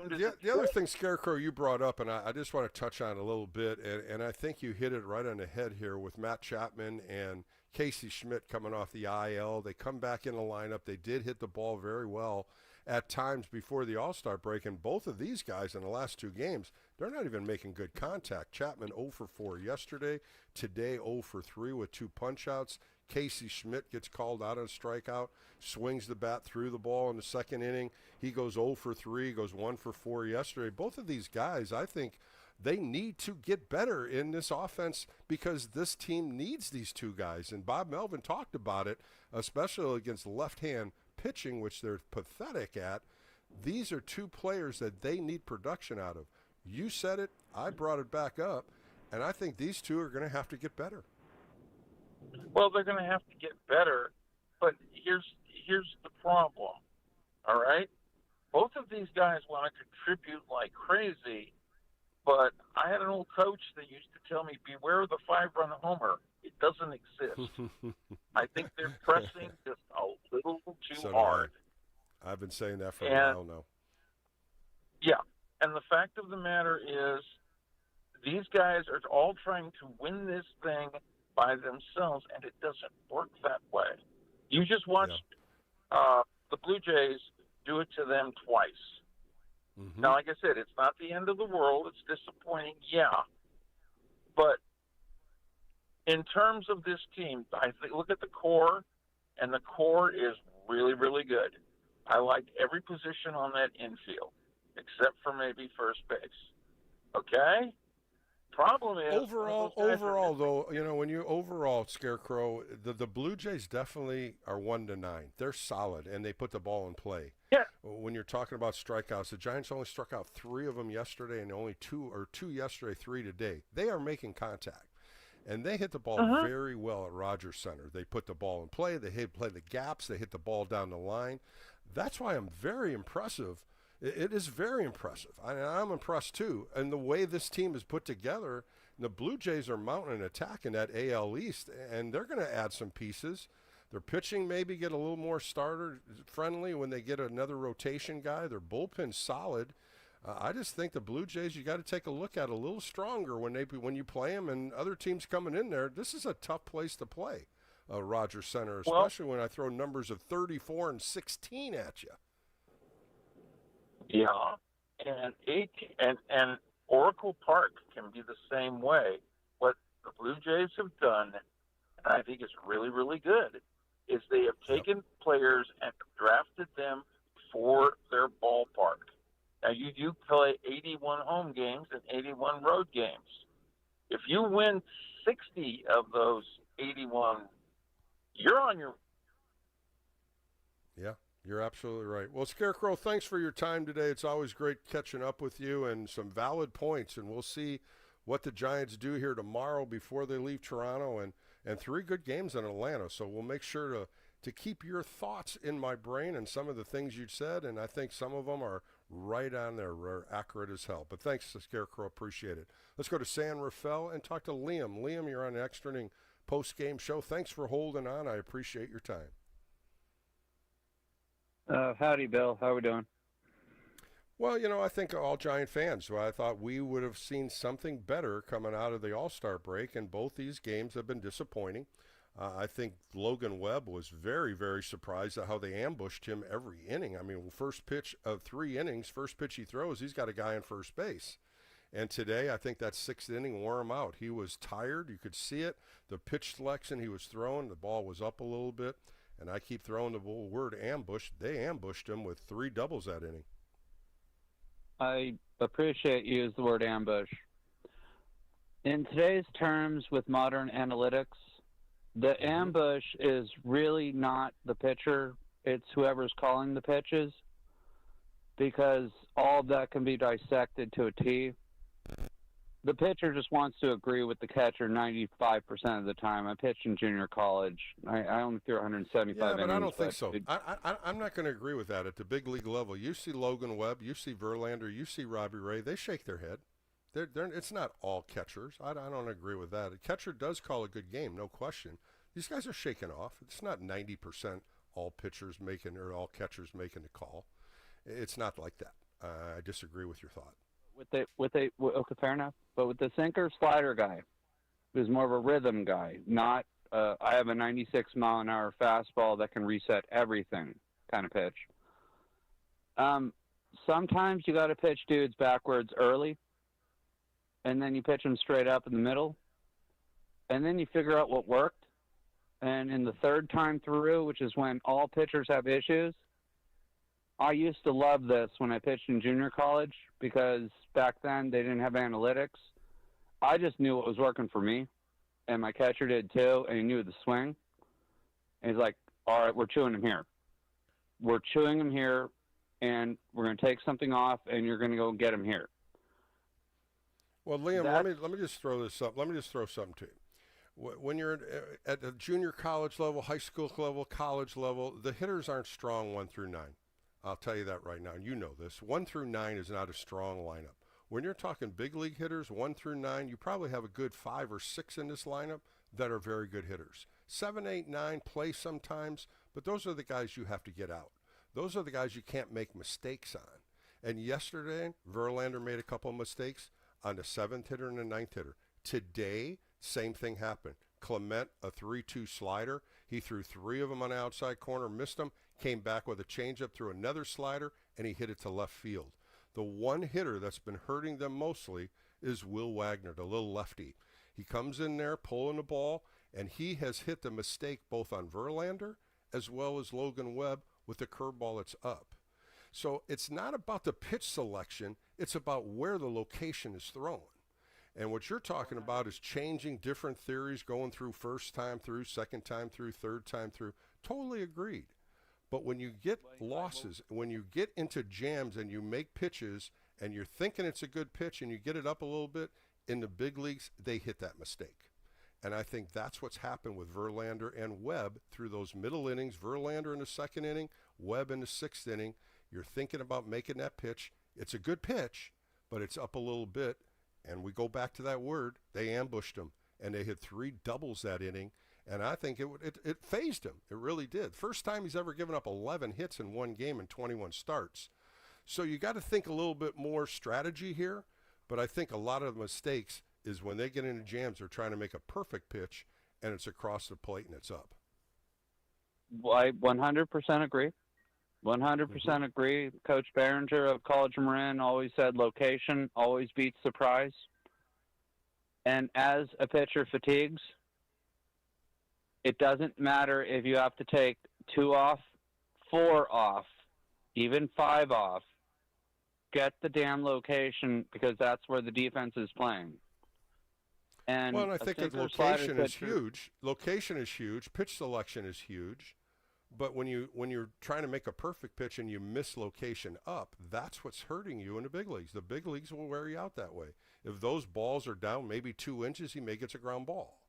But the other thing, Scarecrow, you brought up, and I just want to touch on a little bit, and I think you hit it right on the head here with Matt Chapman and Casey Schmidt coming off the IL. They come back in the lineup. They did hit the ball very well at times before the All-Star break, and both of these guys in the last 2 games, they're not even making good contact. Chapman 0 for 4 yesterday, today 0 for 3 with 2 punch-outs. Casey Schmidt gets called out on a strikeout, swings the bat through the ball in the second inning. He goes 0 for 3, goes 1 for 4 yesterday. Both of these guys, I think they need to get better in this offense because this team needs these 2 guys. And Bob Melvin talked about it, especially against left-hand pitching, which they're pathetic at. These are 2 players that they need production out of. You said it. I brought it back up. And I think these two are going to have to get better. Well, they're going to have to get better, but here's the problem. All right, both of these guys want to contribute like crazy, but I had an old coach that used to tell me, "Beware of the 5-run homer. It doesn't exist." I think they're pressing just a little too hard. I've been saying that for a while now. Yeah, and the fact of the matter is, these guys are all trying to win this thing by themselves, and it doesn't work that way. You just watched the Blue Jays do it to them twice. Mm-hmm. Now, like I said, it's not the end of the world. It's disappointing, but in terms of this team, I think look at the core, and the core is really, really good. I like every position on that infield, except for maybe first base. Okay? Problem is overall though, when you Scarecrow, the Blue Jays definitely are 1-9. They're solid and they put the ball in play. Yeah. When you're talking about strikeouts, the Giants only struck out 3 of them yesterday, and only 2 yesterday, 3 today. They are making contact, and they hit the ball very well at Rogers Center. They put the ball in play. They play the gaps. They hit the ball down the line. That's why I'm very impressive. It is very impressive. I'm impressed, too. And the way this team is put together, the Blue Jays are mounting an attack in that AL East, and they're going to add some pieces. Their pitching maybe get a little more starter-friendly when they get another rotation guy. Their bullpen's solid. I just think the Blue Jays, you got to take a look at a little stronger when you play them, and other teams coming in there. This is a tough place to play, Rogers Center, especially when I throw numbers of 34 and 16 at you. Yeah, and Oracle Park can be the same way. What the Blue Jays have done, and I think it's really, really good, is they have taken players and drafted them for their ballpark. Now, you do play 81 home games and 81 road games. If you win 60 of those 81, you're on your... Yeah. You're absolutely right. Well, Scarecrow, thanks for your time today. It's always great catching up with you, and some valid points. And we'll see what the Giants do here tomorrow before they leave Toronto, and 3 good games in Atlanta. So we'll make sure to keep your thoughts in my brain and some of the things you said, and I think some of them are right on there, accurate as hell. But thanks, Scarecrow. Appreciate it. Let's go to San Rafael and talk to Liam. Liam, you're on the Extra Inning post-game show. Thanks for holding on. I appreciate your time. Howdy, Bill. How are we doing? Well, I think all Giant fans, I thought we would have seen something better coming out of the All-Star break, and both these games have been disappointing. I think Logan Webb was very, very surprised at how they ambushed him every inning. I mean, first pitch of 3 innings, first pitch he throws, he's got a guy in first base. And today, I think that 6th inning wore him out. He was tired. You could see it. The pitch selection he was throwing, the ball was up a little bit. And I keep throwing the word ambush. They ambushed him with 3 doubles that inning. I appreciate you use the word ambush. In today's terms with modern analytics, the ambush is really not the pitcher. It's whoever's calling the pitches, because all of that can be dissected to a T. The pitcher just wants to agree with the catcher 95% of the time. I pitched in junior college. I only threw 175 innings. Yeah, but I don't think so. I'm not going to agree with that at the big league level. You see Logan Webb, you see Verlander, you see Robbie Ray. They shake their head. It's not all catchers. I don't agree with that. A catcher does call a good game, no question. These guys are shaking off. It's not 90% all pitchers making or all catchers making the call. It's not like that. I disagree with your thought. Okay, fair enough. But with the sinker slider guy, who's more of a rhythm guy, not I have a 96 mile an hour fastball that can reset everything kind of pitch. Sometimes you got to pitch dudes backwards early, and then you pitch them straight up in the middle, and then you figure out what worked. And in the 3rd time through, which is when all pitchers have issues, I used to love this when I pitched in junior college, because back then they didn't have analytics. I just knew what was working for me, and my catcher did too, and he knew the swing. And he's like, all right, we're chewing him here. We're chewing him here, and we're going to take something off, and you're going to go get him here. Well, Liam, let me just throw this up. Let me just throw something to you. When you're at the junior college level, high school level, college level, the hitters aren't strong 1 through 9. I'll tell you that right now. You know this. 1 through 9 is not a strong lineup. When you're talking big league hitters, 1 through 9, you probably have a good 5 or 6 in this lineup that are very good hitters. 7, 8, 9 play sometimes, but those are the guys you have to get out. Those are the guys you can't make mistakes on. And yesterday, Verlander made a couple of mistakes on the 7th hitter and the 9th hitter. Today, same thing happened. Clement, a 3-2 slider. He threw 3 of them on the outside corner, missed them, came back with a changeup, threw another slider, and he hit it to left field. The one hitter that's been hurting them mostly is Will Wagner, the little lefty. He comes in there pulling the ball, and he has hit the mistake both on Verlander as well as Logan Webb with the curveball that's up. So it's not about the pitch selection, it's about where the location is thrown. And what you're talking about is changing different theories, going through first time through, second time through, third time through. Totally agreed. But when you get losses, when you get into jams and you make pitches and you're thinking it's a good pitch and you get it up a little bit, in the big leagues, they hit that mistake. And I think that's what's happened with Verlander and Webb through those middle innings. Verlander in the 2nd inning, Webb in the 6th inning. You're thinking about making that pitch. It's a good pitch, but it's up a little bit. And we go back to that word. They ambushed him, and they hit 3 doubles that inning. And I think it phased him. It really did. First time he's ever given up 11 hits in one game in 21 starts. So you got to think a little bit more strategy here. But I think a lot of the mistakes is when they get into jams, they're trying to make a perfect pitch, and it's across the plate and it's up. Well, I 100% agree. 100% agree. Coach Behringer of College Marin always said location always beats surprise. And as a pitcher fatigues, it doesn't matter if you have to take 2 off, 4 off, even 5 off. Get the damn location because that's where the defense is playing. And I think that location is huge. Location is huge. Pitch selection is huge. But when you're trying to make a perfect pitch and you miss location up, that's what's hurting you in the big leagues. The big leagues will wear you out that way. If those balls are down maybe 2 inches, he may get a ground ball.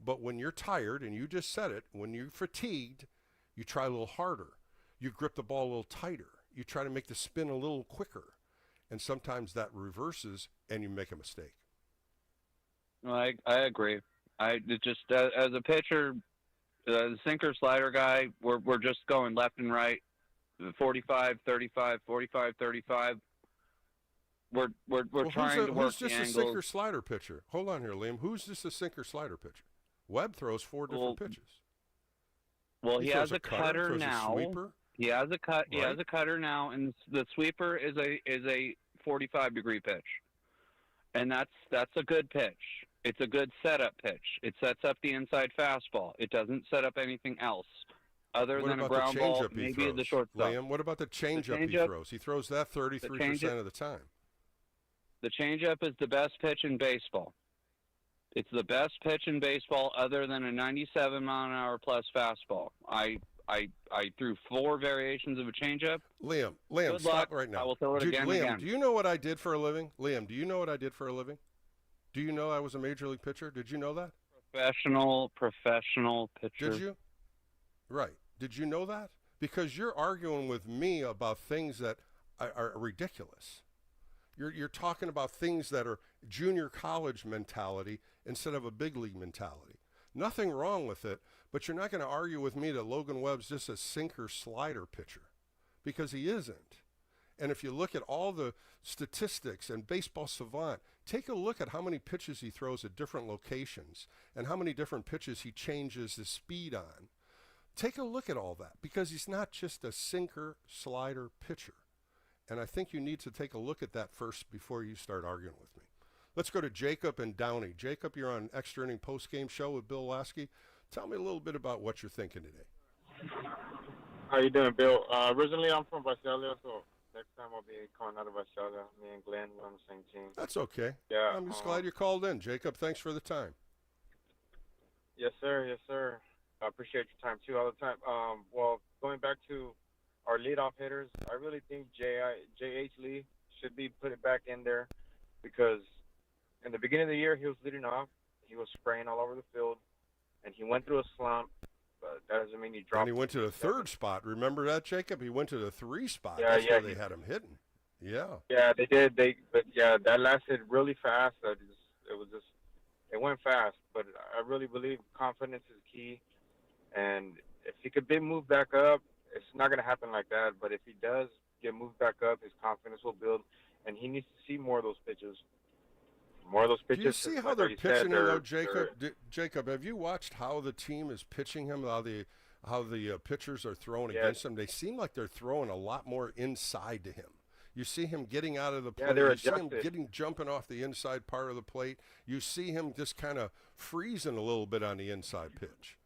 But when you're tired, and you just said it, when you're fatigued, you try a little harder. You grip the ball a little tighter. You try to make the spin a little quicker. And sometimes that reverses and you make a mistake. I agree. Just as a pitcher, the sinker slider guy, we're just going left and right, 45, 35, 45, 35. We're trying to work who's just the a angles. sinker slider pitcher? Hold on here, Liam. Who's just a sinker slider pitcher? Webb throws 4 different pitches. Well, he has a cutter now. A sweeper. He has a cut. He Right. has a cutter now, and the sweeper is a 45-degree pitch, and that's a good pitch. It's a good setup pitch. It sets up the inside fastball. It doesn't set up anything else other than a ground ball, maybe the shortstop. Liam, what about the changeup he throws? He throws that 33% of the time. The changeup is the best pitch in baseball. It's the best pitch in baseball other than a 97-mile-an-hour plus fastball. I threw 4 variations of a changeup. Liam, Good stop luck. right now. I will throw it again and Liam, again. do you know what I did for a living? Liam, do you know what I did for a living? Do you know I was a major league pitcher? Did you know that? Professional pitcher. Did you? Right. Did you know that? Because you're arguing with me about things that are ridiculous. You're talking about things that are junior college mentality instead of a big league mentality. Nothing wrong with it, but you're not going to argue with me that Logan Webb's just a sinker slider pitcher, because he isn't. And if you look at all the statistics and Baseball Savant, take a look at how many pitches he throws at different locations and how many different pitches he changes the speed on. Take a look at all that, because he's not just a sinker slider pitcher. And I think you need to take a look at that first before you start arguing with me. Let's go to Jacob and Downey. Jacob, you're on Extra Inning Postgame Show with Bill Laskey. Tell me a little bit about what you're thinking today. How you doing, Bill? Originally, I'm from Visalia, so next time I'll be calling out of Visalia. Me and Glenn, we're on the same team. That's okay. Yeah, I'm just glad you called in. Jacob, thanks for the time. Yes, sir. Yes, sir. I appreciate your time, too, all the time. Well, going back to our leadoff hitters, I really think J.H. Lee should be put back in there, because in the beginning of the year, he was leading off. He was spraying all over the field, and he went through a slump. But that doesn't mean he dropped. And he went to the third spot. Remember that, Jacob? He went to the 3 spot. Yeah, That's yeah, where they had him hitting. Yeah. Yeah, they did. But that lasted really fast. It went fast. But I really believe confidence is key. And if he could be moved back up, it's not going to happen like that. But if he does get moved back up, his confidence will build, and he needs to see more of those pitches. More of those pitches. Do you see how they're pitching him, though, Jacob? Jacob, have you watched how the team is pitching him? How the pitchers are throwing against him? They seem like they're throwing a lot more inside to him. You see him getting out of the plate. They're you see him adjusted. jumping off the inside part of the plate. You see him just kind of freezing a little bit on the inside pitch.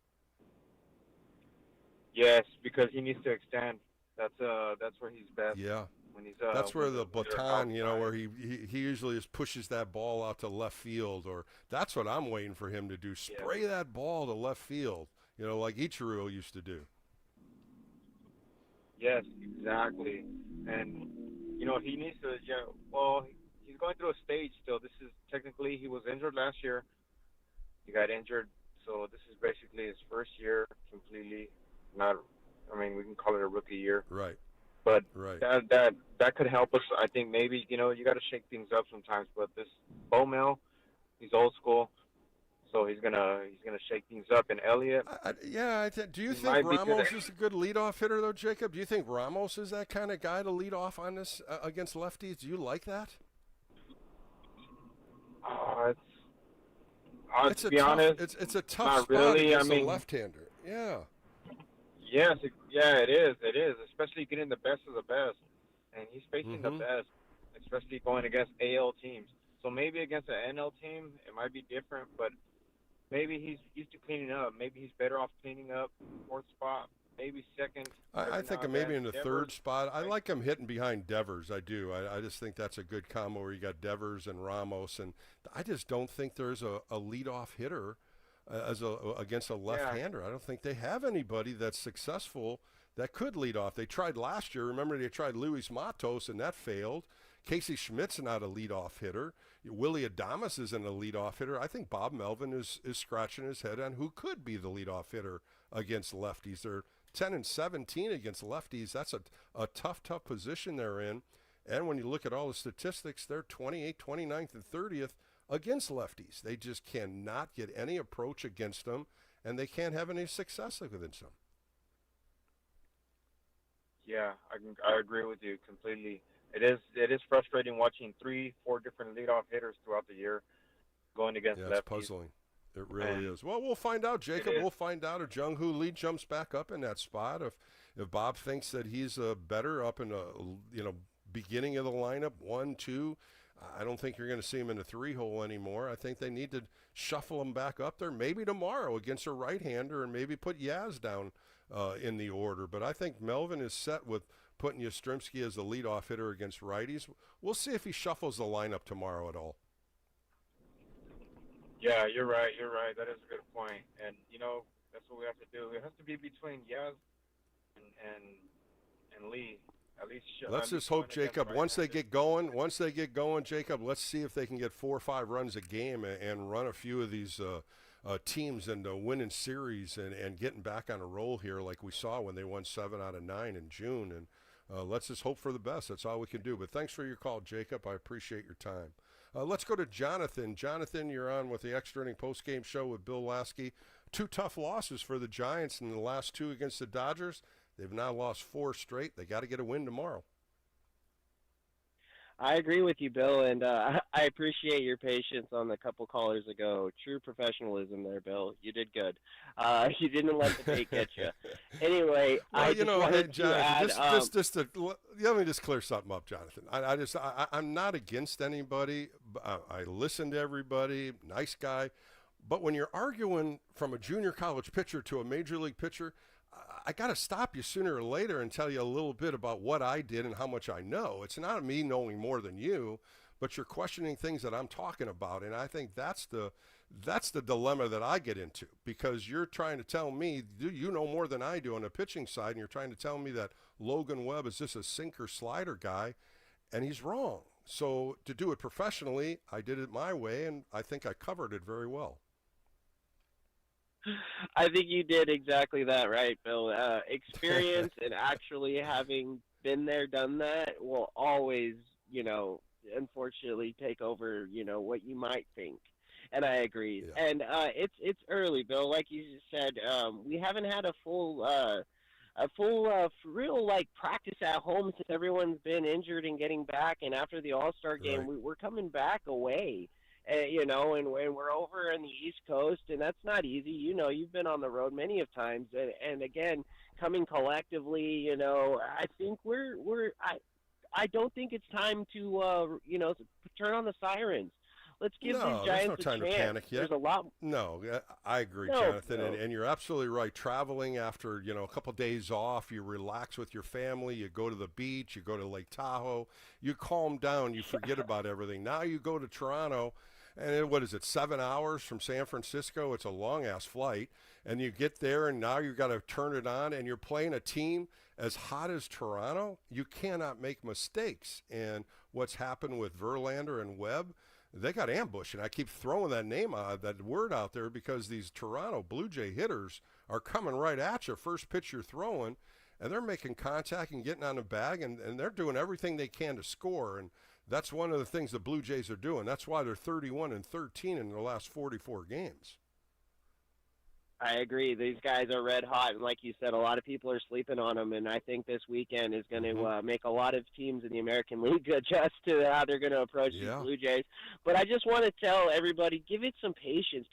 Yes, because he needs to extend. That's where he's best. Yeah. When he's, that's where the when they're baton, outside. where he usually just pushes that ball out to left field, or that's what I'm waiting for him to do. Spray that ball to left field, like Ichiro used to do. Yes, exactly. And, he needs to, he's going through a stage still. This is technically, he was injured last year. He got injured. So this is basically his first year completely. We can call it a rookie year. Right. But right. that could help us. I think maybe, you got to shake things up sometimes. But this Bowmel, he's old school. So he's gonna shake things up. And Elliott, do you think Ramos is a good leadoff hitter, though, Jacob? Do you think Ramos is that kind of guy to lead off on this against lefties? Do you like that? To be honest, it's a tough not spot really. against a left-hander. Yeah. Yes, it is. It is, especially getting the best of the best, and he's facing the best, especially going against AL teams. So maybe against an NL team, it might be different, but maybe he's used to cleaning up. Maybe he's better off cleaning up 4th spot, maybe 2nd. I think maybe in the 3rd spot. I like him hitting behind Devers. I do. I just think that's a good combo where you got Devers and Ramos, and I just don't think there's a leadoff hitter against a left-hander. I don't think they have anybody that's successful that could lead off. They tried last year. Remember, they tried Luis Matos, and that failed. Casey Schmidt's not a leadoff hitter. Willie Adames isn't a leadoff hitter. I think Bob Melvin is scratching his head on who could be the leadoff hitter against lefties. They're 10-17 against lefties. That's a tough position they're in. And when you look at all the statistics, they're 28th, 29th, and 30th against lefties. They just cannot get any approach against them, and they can't have any success against them. Yeah, I agree with you completely. It is frustrating watching 3-4 different leadoff hitters throughout the year going against lefties. It's puzzling. It really is. Well, we'll find out, Jacob. We'll find out if Jung Hoo Lee jumps back up in that spot. If Bob thinks that he's better up in the beginning of the lineup, 1, 2. I don't think you're going to see him in the 3-hole anymore. I think they need to shuffle him back up there, maybe tomorrow against a right-hander, and maybe put Yaz down in the order. But I think Melvin is set with putting Yastrzemski as the leadoff hitter against righties. We'll see if he shuffles the lineup tomorrow at all. Yeah, you're right. That is a good point. And, that's what we have to do. It has to be between Yaz and Lee. At least let's just hope, Jacob, once they get going, Jacob, let's see if they can get 4 or 5 runs a game and run a few of these teams into winning series and getting back on a roll here like we saw when they won 7 out of 9 in June. And let's just hope for the best. That's all we can do. But thanks for your call, Jacob. I appreciate your time. Let's go to Jonathan. Jonathan, you're on with the Extra Inning Postgame Show with Bill Laskey. 2 tough losses for the Giants in the last 2 against the Dodgers. They've now lost 4 straight. They got to get a win tomorrow. I agree with you, Bill, and I appreciate your patience on the couple callers ago. True professionalism there, Bill. You did good. You didn't let the bait get you. Anyway, well, wanted hey, Jonathan, to add, let me just clear something up, Jonathan. I'm not against anybody. I listen to everybody. Nice guy. But when you're arguing from a junior college pitcher to a major league pitcher, I got to stop you sooner or later and tell you a little bit about what I did and how much I know. It's not me knowing more than you, but you're questioning things that I'm talking about. And I think that's the dilemma that I get into, because you're trying to tell me you know more than I do on the pitching side, and you're trying to tell me that Logan Webb is just a sinker slider guy, and he's wrong. So to do it professionally, I did it my way, and I think I covered it very well. I think you did exactly that right, Bill. Experience and actually having been there, done that will always, unfortunately take over, what you might think. And I agree. Yeah. And it's early, Bill. Like you said, we haven't had a full real practice at home since everyone's been injured and getting back. And after the All-Star game, Right. we're coming back away. And we're over in the East Coast, and that's not easy. You've been on the road many of times, and again, coming collectively, I think I don't think it's time to turn on the sirens. Let's give these Giants there's no time a chance. to panic yet. There's a lot. No, I agree, No, Jonathan, no. And you're absolutely right. Traveling after a couple days off, you relax with your family. You go to the beach. You go to Lake Tahoe. You calm down. You forget about everything. Now you go to Toronto, and what is it? 7 hours from San Francisco. It's a long ass flight, and you get there, and now you've got to turn it on, and you're playing a team as hot as Toronto. You cannot make mistakes. And what's happened with Verlander and Webb? They got ambushed, and I keep throwing that word out there because these Toronto Blue Jay hitters are coming right at you. First pitch you're throwing, and they're making contact and getting on the bag, and they're doing everything they can to score. And that's one of the things the Blue Jays are doing. That's why they're 31-13 in their last 44 games. I agree. These guys are red hot, and like you said, a lot of people are sleeping on them. And I think this weekend is going to make a lot of teams in the American League adjust to how they're going to approach these Blue Jays. But I just want to tell everybody, give it some patience.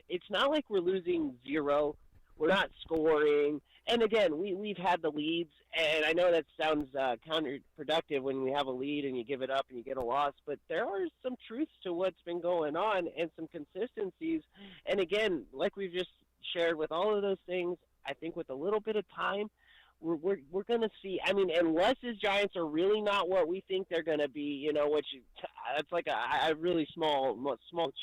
It's not like we're losing 0. We're not scoring. And again, we've had the leads, and I know that sounds counterproductive when we have a lead and you give it up and you get a loss, but there are some truths to what's been going on and some consistencies. And again, like we've just shared with all of those things, I think with a little bit of time, we're going to see. I mean, unless his Giants are really not what we think they're going to be, it's like a really small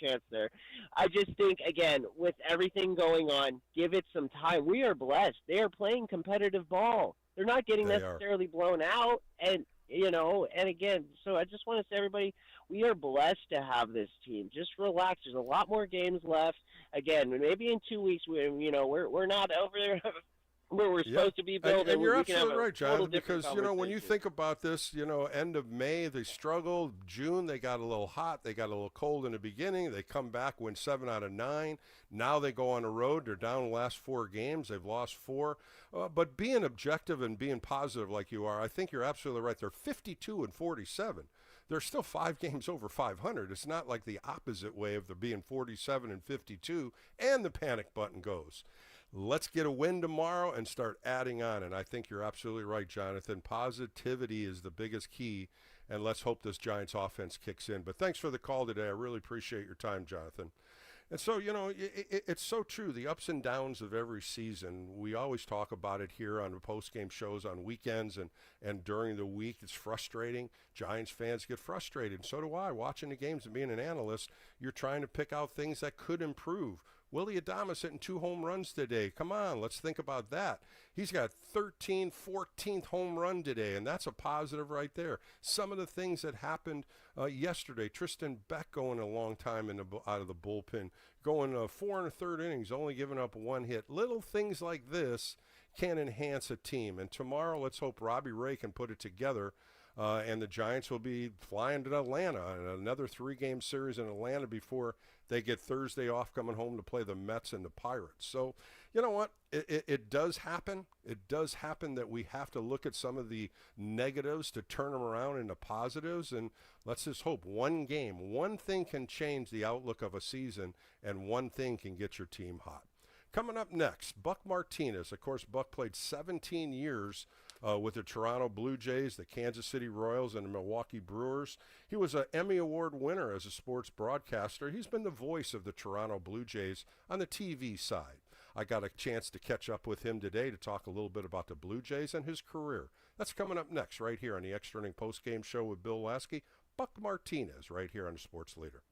chance there. I just think, again, with everything going on, give it some time. We are blessed. They are playing competitive ball. They're not getting necessarily blown out, and again, so I just want to say, everybody, we are blessed to have this team. Just relax. There's a lot more games left. Again, maybe in 2 weeks, we're not over there where we're supposed to be building. And you're absolutely right, John, because, when you think about this, end of May, they struggled. June, they got a little hot. They got a little cold in the beginning. They come back, win 7 out of 9. Now they go on the road. They're down the last 4 games. They've lost 4. But being objective and being positive like you are, I think you're absolutely right. They're 52-47. They're still 5 games over 500. It's not like the opposite way of them being 47-52, and the panic button goes. Let's get a win tomorrow and start adding on. And I think you're absolutely right, Jonathan. Positivity is the biggest key, and let's hope this Giants offense kicks in. But thanks for the call today. I really appreciate your time, Jonathan. And so, it's so true. The ups and downs of every season, we always talk about it here on the post-game shows on weekends and during the week. It's frustrating. Giants fans get frustrated. And so do I. Watching the games and being an analyst, you're trying to pick out things that could improve. Willie Adames hitting 2 home runs today. Come on, let's think about that. He's got 14th home run today, and that's a positive right there. Some of the things that happened yesterday, Tristan Beck going a long time out of the bullpen, going 4 1/3 innings, only giving up 1 hit. Little things like this can enhance a team. And tomorrow, let's hope Robbie Ray can put it together. And the Giants will be flying to Atlanta in another 3-game series in Atlanta before they get Thursday off, coming home to play the Mets and the Pirates. So, you know what? It does happen. It does happen that we have to look at some of the negatives to turn them around into positives. And let's just hope one game, one thing can change the outlook of a season, and one thing can get your team hot. Coming up next, Buck Martinez. Of course, Buck played 17 years with the Toronto Blue Jays, the Kansas City Royals, and the Milwaukee Brewers. He was an Emmy Award winner as a sports broadcaster. He's been the voice of the Toronto Blue Jays on the TV side. I got a chance to catch up with him today to talk a little bit about the Blue Jays and his career. That's coming up next right here on the Extra Inning Postgame Show with Bill Laskey. Buck Martinez right here on the Sports Leader.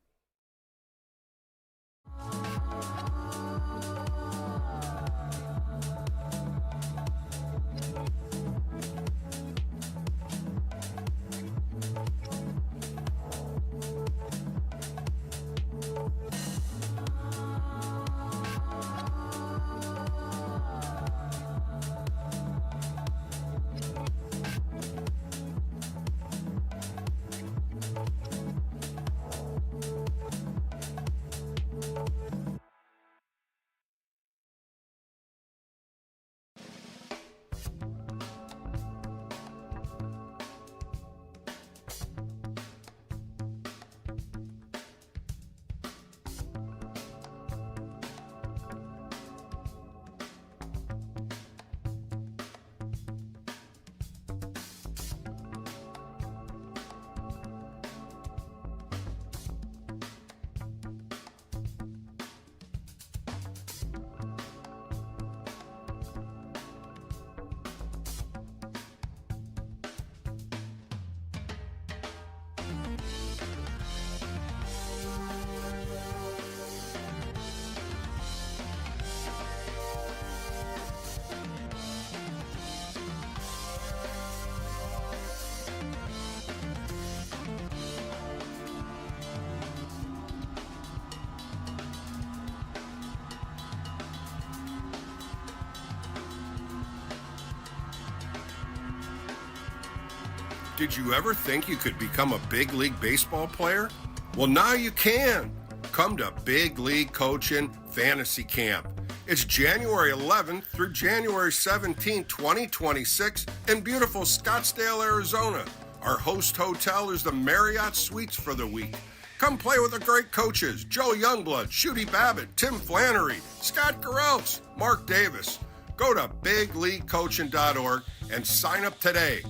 Did you ever think you could become a big league baseball player? Well, now you can. Come to Big League Coaching Fantasy Camp. It's January 11th through January 17th, 2026 in beautiful Scottsdale, Arizona. Our host hotel is the Marriott Suites for the week. Come play with the great coaches, Joe Youngblood, Shooty Babbitt, Tim Flannery, Scott Garrelts, Mark Davis. Go to bigleaguecoaching.org and sign up today.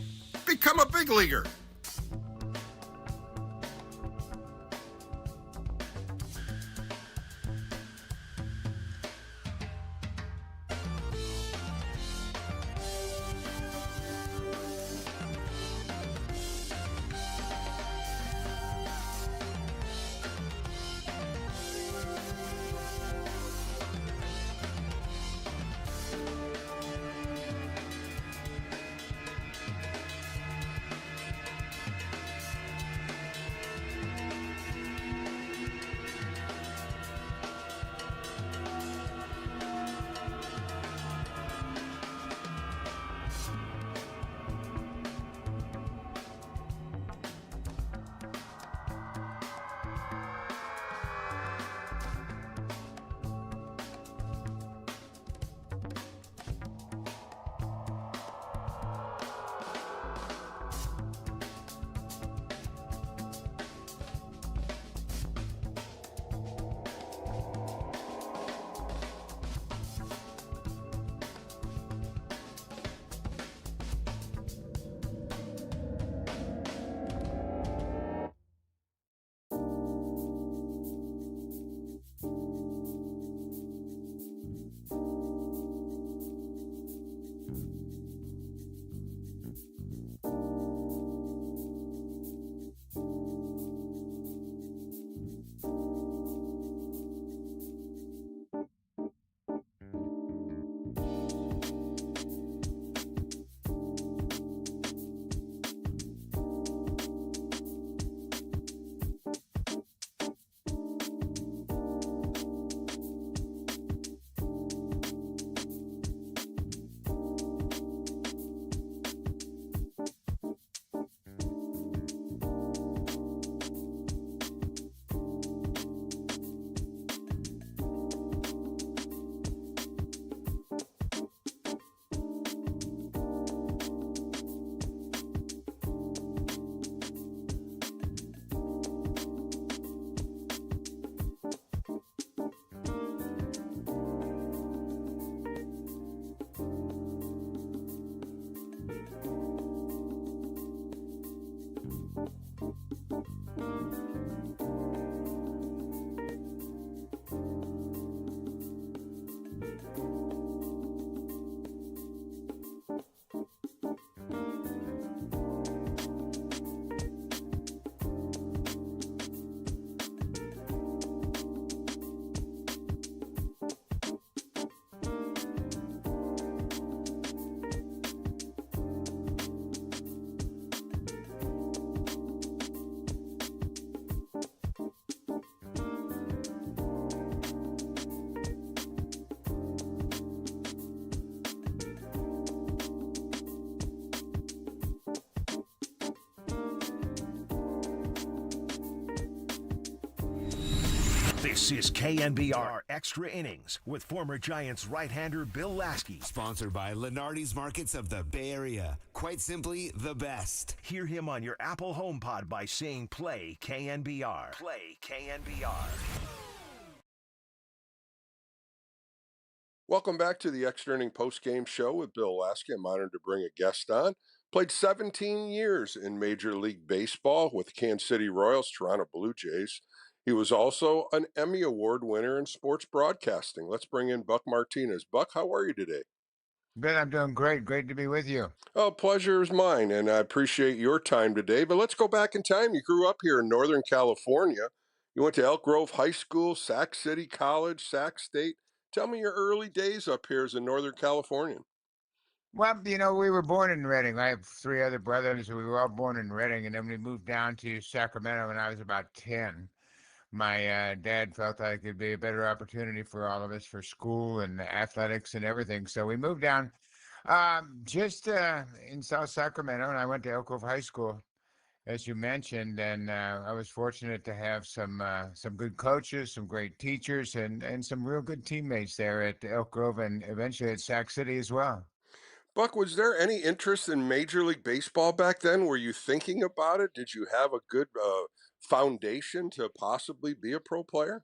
Become a big leaguer. This is KNBR Extra Innings with former Giants right-hander Bill Laskey. Sponsored by Lenardi's Markets of the Bay Area. Quite simply, the best. Hear him on your Apple HomePod by saying play KNBR. Play KNBR. Welcome back to the Extra Inning Post-Game Show with Bill Laskey. I'm honored to bring a guest on. Played 17 years in Major League Baseball with the Kansas City Royals, Toronto Blue Jays. He was also an Emmy Award winner in sports broadcasting. Let's bring in Buck Martinez. Buck, how are you today? Ben, I'm doing great. Great to be with you. Oh, pleasure is mine, and I appreciate your time today. But let's go back in time. You grew up here in Northern California. You went to Elk Grove High School, Sac City College, Sac State. Tell me your early days up here as a Northern Californian. Well, we were born in Redding. I have three other brothers. We were all born in Redding, and then we moved down to Sacramento when I was about 10. My dad felt like it'd be a better opportunity for all of us for school and athletics and everything. So we moved down. Just in South Sacramento, and I went to Elk Grove High School, as you mentioned, and I was fortunate to have some good coaches, some great teachers, and some real good teammates there at Elk Grove, and eventually at Sac City as well. Buck, was there any interest in Major League Baseball back then? Were you thinking about it? Did you have a good foundation to possibly be a pro player?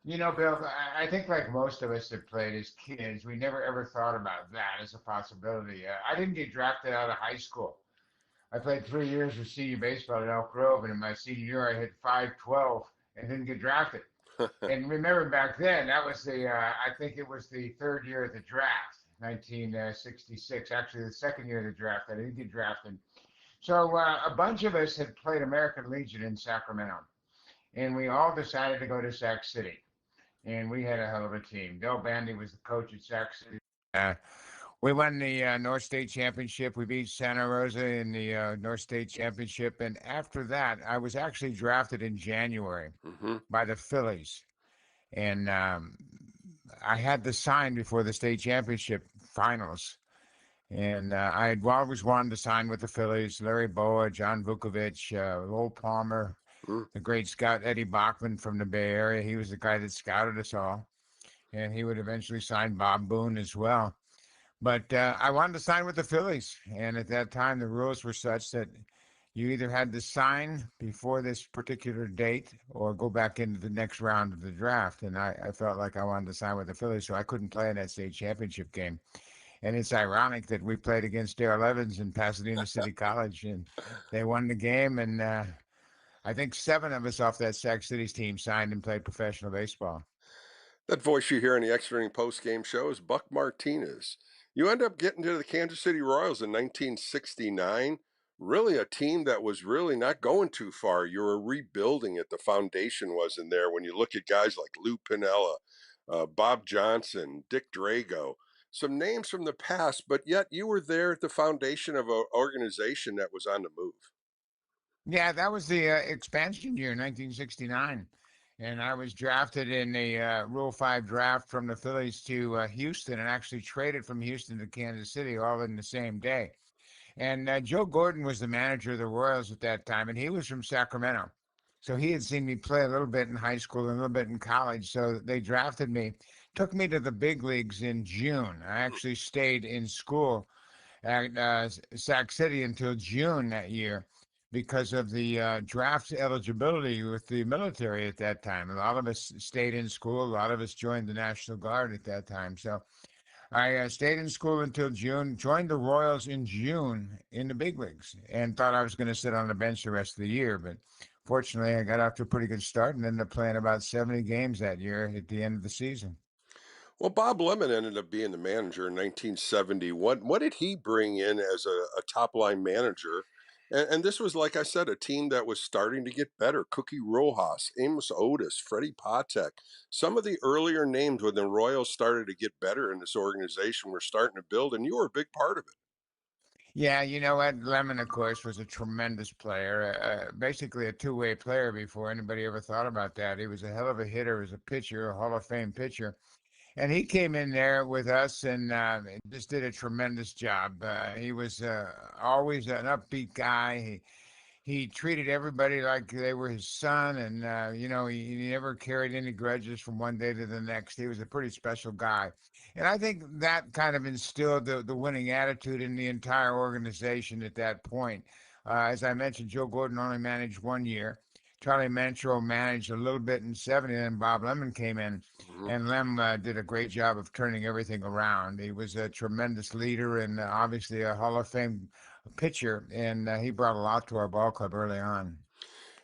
Bill, I think like most of us that played as kids, we never ever thought about that as a possibility. I didn't get drafted out of high school. I played 3 years of senior baseball at Elk Grove, and in my senior year, I hit 512 and didn't get drafted. And remember back then, that was I think it was the third year of the draft, 1966. Actually, the second year of the draft, I didn't get drafted. So a bunch of us had played American Legion in Sacramento, and we all decided to go to Sac City. And we had a hell of a team. Del Bandy was the coach at Sac City. We won the North State Championship. We beat Santa Rosa in the North State Championship. And after that, I was actually drafted in January by the Phillies. And I had to sign before the state championship finals. And I had always wanted to sign with the Phillies. Larry Boa, John Vukovic, Lowell Palmer, the great scout Eddie Bachman from the Bay Area. He was the guy that scouted us all. And he would eventually sign Bob Boone as well. But I wanted to sign with the Phillies. And at that time, the rules were such that you either had to sign before this particular date or go back into the next round of the draft. And I felt like I wanted to sign with the Phillies, so I couldn't play in that state championship game. And it's ironic that we played against Darrell Evans in Pasadena City College, and they won the game. And I think 7 of us off that Sac City's team signed and played professional baseball. That voice you hear in the Extra Inning post-game show is Buck Martinez. You end up getting to the Kansas City Royals in 1969. Really a team that was really not going too far. You were rebuilding it. The foundation wasn't there. When you look at guys like Lou Piniella, Bob Johnson, Dick Drago, some names from the past, but yet you were there at the foundation of an organization that was on the move. Yeah, that was the expansion year, 1969. And I was drafted in the Rule 5 draft from the Phillies to Houston, and actually traded from Houston to Kansas City all in the same day. And Joe Gordon was the manager of the Royals at that time, and he was from Sacramento. So he had seen me play a little bit in high school and a little bit in college. So they drafted me, took me to the big leagues in June. I actually stayed in school at Sac City until June that year because of the draft eligibility with the military at that time. A lot of us stayed in school. A lot of us joined the National Guard at that time. So I stayed in school until June, joined the Royals in June in the big leagues, and thought I was going to sit on the bench the rest of the year. But fortunately, I got off to a pretty good start and ended up playing about 70 games that year at the end of the season. Well, Bob Lemon ended up being the manager in 1970. What did he bring in as a top line manager? And this was, like I said, a team that was starting to get better. Cookie Rojas, Amos Otis, Freddie Patek. Some of the earlier names when the Royals started to get better in this organization were starting to build, and you were a big part of it. Yeah, you know what? Lemon, of course, was a tremendous player, basically a two-way player before anybody ever thought about that. He was a hell of a hitter as a pitcher, a Hall of Fame pitcher. And he came in there with us and just did a tremendous job. He was always an upbeat guy. He treated everybody like they were his son, and he never carried any grudges from one day to the next. He was a pretty special guy, and I think that kind of instilled the winning attitude in the entire organization at that point. As I mentioned, Joe Gordon only managed 1 year. Charlie Manchro managed a little bit in 70, and Bob Lemon came in, and Lem did a great job of turning everything around. He was a tremendous leader and obviously a Hall of Fame pitcher, and he brought a lot to our ball club early on.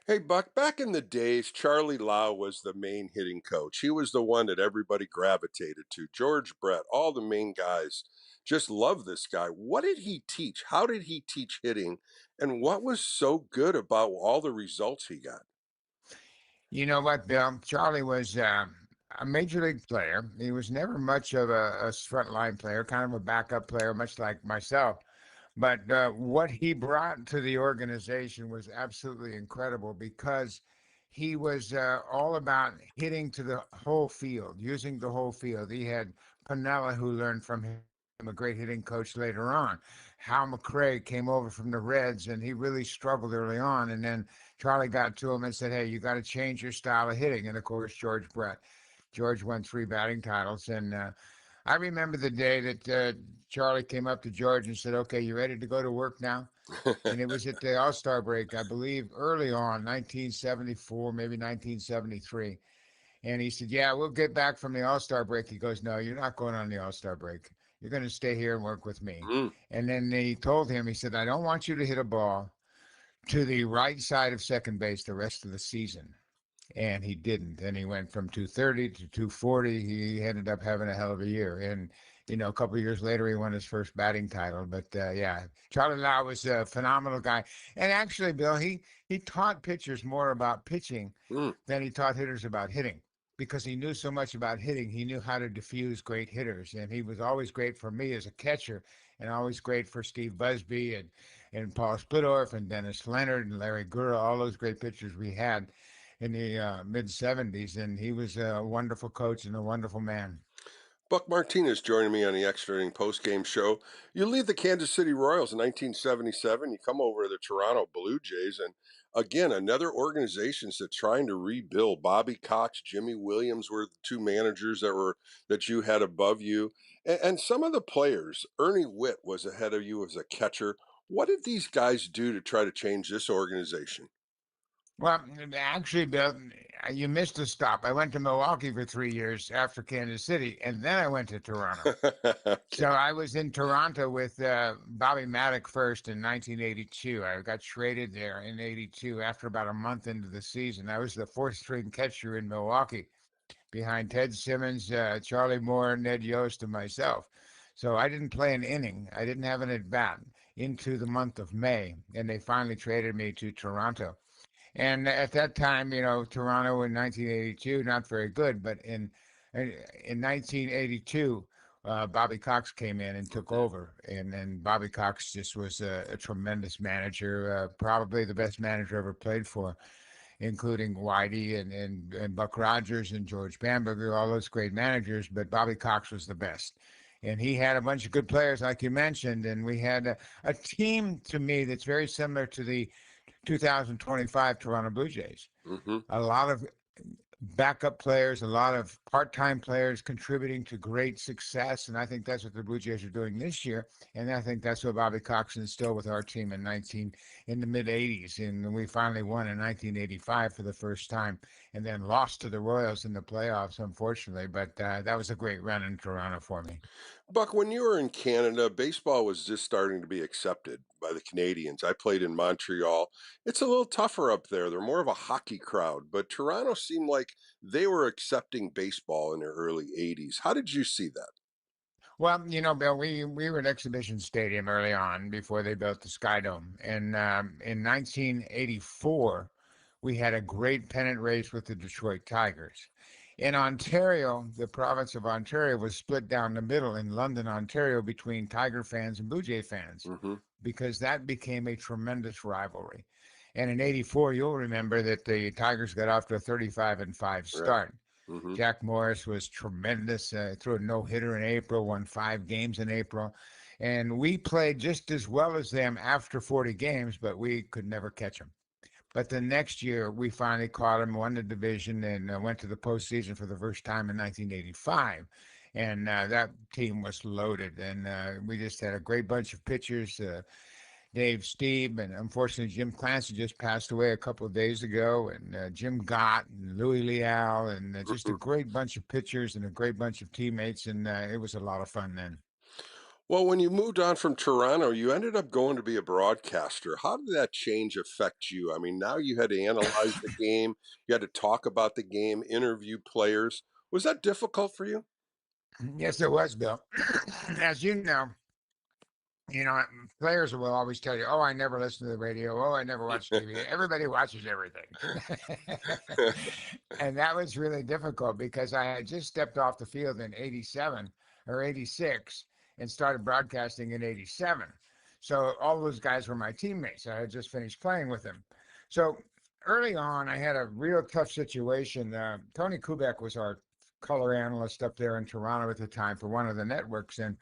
Hey, Buck, back in the days, Charlie Lau was the main hitting coach. He was the one that everybody gravitated to. George Brett, all the main guys just loved this guy. What did he teach? How did he teach hitting? And what was so good about all the results he got? You know what, Bill? Charlie was a major league player. He was never much of a frontline player, kind of a backup player, much like myself. But what he brought to the organization was absolutely incredible because he was all about hitting to the whole field, using the whole field. He had Pinella, who learned from him. a great hitting coach later on. Hal McRae came over from the Reds, and he really struggled early on. And then Charlie got to him and said, "Hey, you got to change your style of hitting." And of course, George Brett. George won 3 batting titles, and I remember the day that Charlie came up to George and said, "Okay, you ready to go to work now?" And it was at the All-Star break, I believe, early on, 1974, maybe 1973. And he said, "Yeah, we'll get back from the All-Star break." He goes, "No, you're not going on the All-Star break. You're going to stay here and work with me." And then he told him, he said, "I don't want you to hit a ball to the right side of second base the rest of the season." And he didn't. And he went from 230 to 240. He ended up having a hell of a year. And, a couple of years later, he won his first batting title. But yeah, Charlie Lau was a phenomenal guy. And actually, Bill, he taught pitchers more about pitching than he taught hitters about hitting, because he knew so much about hitting. He knew how to diffuse great hitters. And he was always great for me as a catcher, and always great for Steve Busby and Paul Splittorff and Dennis Leonard and Larry Gura, all those great pitchers we had in the mid 70s. And he was a wonderful coach and a wonderful man. Buck Martinez joining me on the Extra Inning post-game show. You leave the Kansas City Royals in 1977. You come over to the Toronto Blue Jays, and again, another organization that's trying to rebuild. Bobby Cox, Jimmy Williams were the 2 managers that you had above you, and some of the players. Ernie Witt was ahead of you as a catcher. What did these guys do to try to change this organization? Well, actually, Bill, you missed a stop. I went to Milwaukee for 3 years after Kansas City, and then I went to Toronto. So I was in Toronto with Bobby Maddock first in 1982. I got traded there in 82 after about a month into the season. I was the 4th-string catcher in Milwaukee behind Ted Simmons, Charlie Moore, Ned Yost, and myself. So I didn't play an inning. I didn't have an at-bat into the month of May, and they finally traded me to Toronto. And at that time, Toronto in 1982, not very good, but in 1982, Bobby Cox came in and took over, and then Bobby Cox just was a tremendous manager, probably the best manager ever played for, including Whitey and Buck Rogers and George Bamberger, all those great managers. But Bobby Cox was the best. And he had a bunch of good players, like you mentioned, and we had a team, to me, that's very similar to the 2025 Toronto Blue Jays. A lot of backup players, a lot of part-time players contributing to great success, and I think that's what the Blue Jays are doing this year. And I think that's what Bobby Cox instilled with our team in the mid 80s, and we finally won in 1985 for the first time, and then lost to the Royals in the playoffs, unfortunately. But that was a great run in Toronto for me. Buck, when you were in Canada, baseball was just starting to be accepted by the Canadians. I played in Montreal. It's a little tougher up there. They're more of a hockey crowd, but Toronto seemed like they were accepting baseball in the early 80s. How did you see that? Well, Bill, we were at Exhibition Stadium early on before they built the Sky Dome. And in 1984, we had a great pennant race with the Detroit Tigers. In Ontario, the province of Ontario was split down the middle in London, Ontario, between Tiger fans and Blue Jay fans, because that became a tremendous rivalry. And in 84, you'll remember that the Tigers got off to a 35-5 start. Jack Morris was tremendous. Threw a no-hitter in April, won 5 games in April. And we played just as well as them after 40 games, but we could never catch them. But the next year, we finally caught them, won the division, and went to the postseason for the first time in 1985. And that team was loaded. And we just had a great bunch of pitchers. Dave Steeb, and unfortunately Jim Clancy just passed away a couple of days ago, and Jim Gott and Louis Leal, and just a great bunch of pitchers and a great bunch of teammates, and it was a lot of fun then. Well, when you moved on from Toronto, you ended up going to be a broadcaster. How did that change affect you? I mean, now you had to analyze the game, you had to talk about the game, interview players. Was that difficult for you? Yes, it was, Bill. As players will always tell you, "Oh, I never listen to the radio. Oh, I never watch TV." Everybody watches everything. And that was really difficult because I had just stepped off the field in 87 or 86 and started broadcasting in 87. So all those guys were my teammates. I had just finished playing with them. So early on, I had a real tough situation. Tony Kubek was our color analyst up there in Toronto at the time for one of the networks. And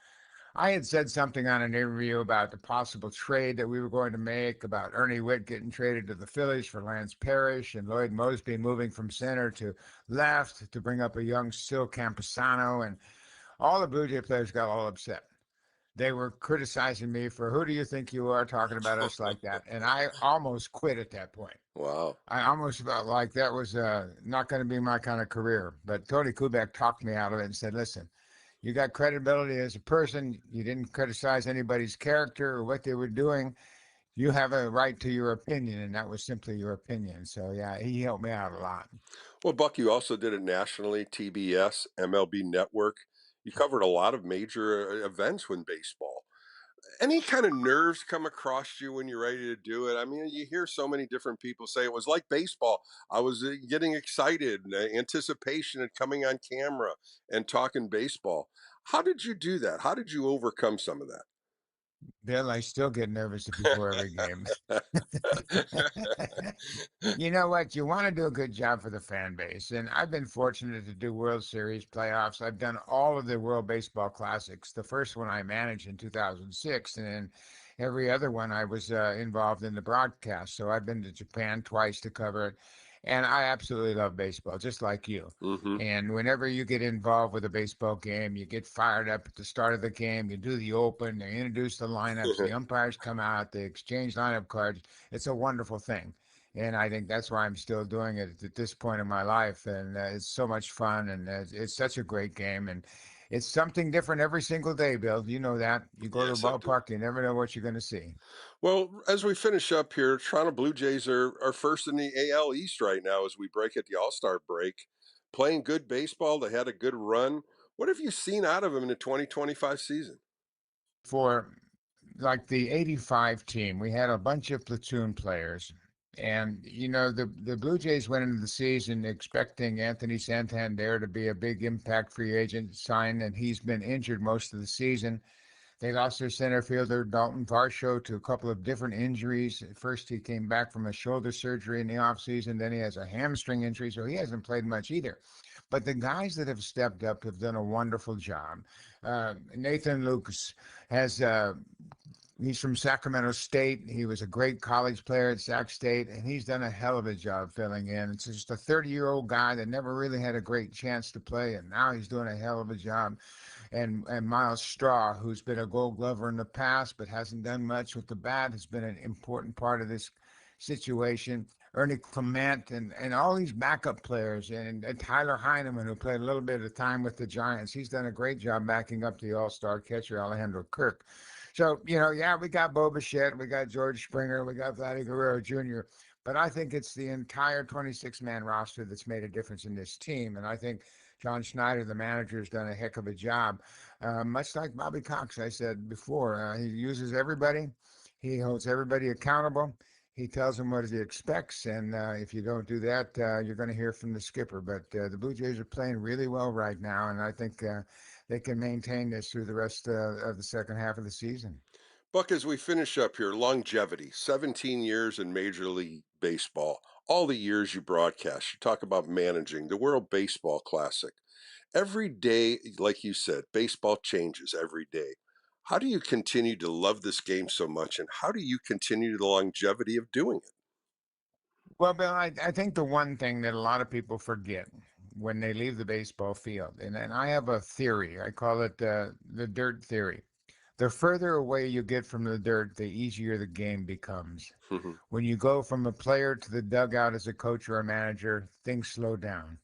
I had said something on an interview about the possible trade that we were going to make, about Ernie Witt getting traded to the Phillies for Lance Parrish and Lloyd Mosby moving from center to left to bring up a young Sil Campusano. And all the Blue Jay players got all upset. They were criticizing me for, who do you think you are, talking about us like that? And I almost quit at that point. Wow. I almost felt like that was not going to be my kind of career. But Tony Kubek talked me out of it and said, listen, you got credibility as a person. You didn't criticize anybody's character or what they were doing. You have a right to your opinion, and that was simply your opinion. So, yeah, he helped me out a lot. Well, Buck, you also did it nationally, TBS, MLB Network. You covered a lot of major events with baseball. Any kind of nerves come across you when you're ready to do it? I mean, you hear so many different people say it was like baseball. I was getting excited, anticipation and coming on camera and talking baseball. How did you do that? How did you overcome some of that? Bill, I still get nervous before every game. You know what? You want to do a good job for the fan base. And I've been fortunate to do World Series playoffs. I've done all of the World Baseball Classics. The first one I managed in 2006. And then every other one I was involved in the broadcast. So I've been to Japan twice to cover it. And I absolutely love baseball, just like you. Mm-hmm. And whenever you get involved with a baseball game, you get fired up at the start of the game. You do the open, they introduce the lineups, the umpires come out, they exchange lineup cards. It's a wonderful thing. And I think that's why I'm still doing it at this point in my life. And it's so much fun. And it's such a great game. And it's something different every single day, Bill. You know that. You go to Yes, the I do. ballpark, you never know what you're going to see. Well, as we finish up here, Toronto Blue Jays are first in the AL East right now as we break at the All-Star break. Playing good baseball. They had a good run. What have you seen out of them in the 2025 season? For like the 85 team, we had a bunch of platoon players. And, you know, the Blue Jays went into the season expecting Anthony Santander to be a big impact free agent sign, and he's been injured most of the season. They lost their center fielder, Dalton Varsho, to a couple of different injuries. At first, he came back from a shoulder surgery in the offseason. Then he has a hamstring injury, so he hasn't played much either. But the guys that have stepped up have done a wonderful job. Nathan Lucas has he's from Sacramento State. He was a great college player at Sac State, and he's done a hell of a job filling in. It's just a 30-year-old guy that never really had a great chance to play, and now he's doing a hell of a job. And Miles Straw, who's been a Gold Glover in the past but hasn't done much with the bat, has been an important part of this situation. Ernie Clement and all these backup players, and Tyler Heineman, who played a little bit of time with the Giants. He's done a great job backing up the all-star catcher, Alejandro Kirk. So, you know, yeah, we got Bo Bichette, we got George Springer, we got Vladdy Guerrero Jr., but I think it's the entire 26-man roster that's made a difference in this team. And I think John Schneider, the manager, has done a heck of a job. Much like Bobby Cox, I said before, he uses everybody. He holds everybody accountable. He tells them what he expects. And if you don't do that, you're going to hear from the skipper. But the Blue Jays are playing really well right now. And I think they can maintain this through the rest of the second half of the season. Buck, as we finish up here, longevity, 17 years in Major League Baseball, all the years you broadcast, you talk about managing the World Baseball Classic. Every day, like you said, baseball changes every day. How do you continue to love this game so much, and how do you continue the longevity of doing it? Well, Bill, I think the one thing that a lot of people forget when they leave the baseball field, and I have a theory, I call it the dirt theory. The further away you get from the dirt, the easier the game becomes. When you go from a player to the dugout as a coach or a manager, things slow down.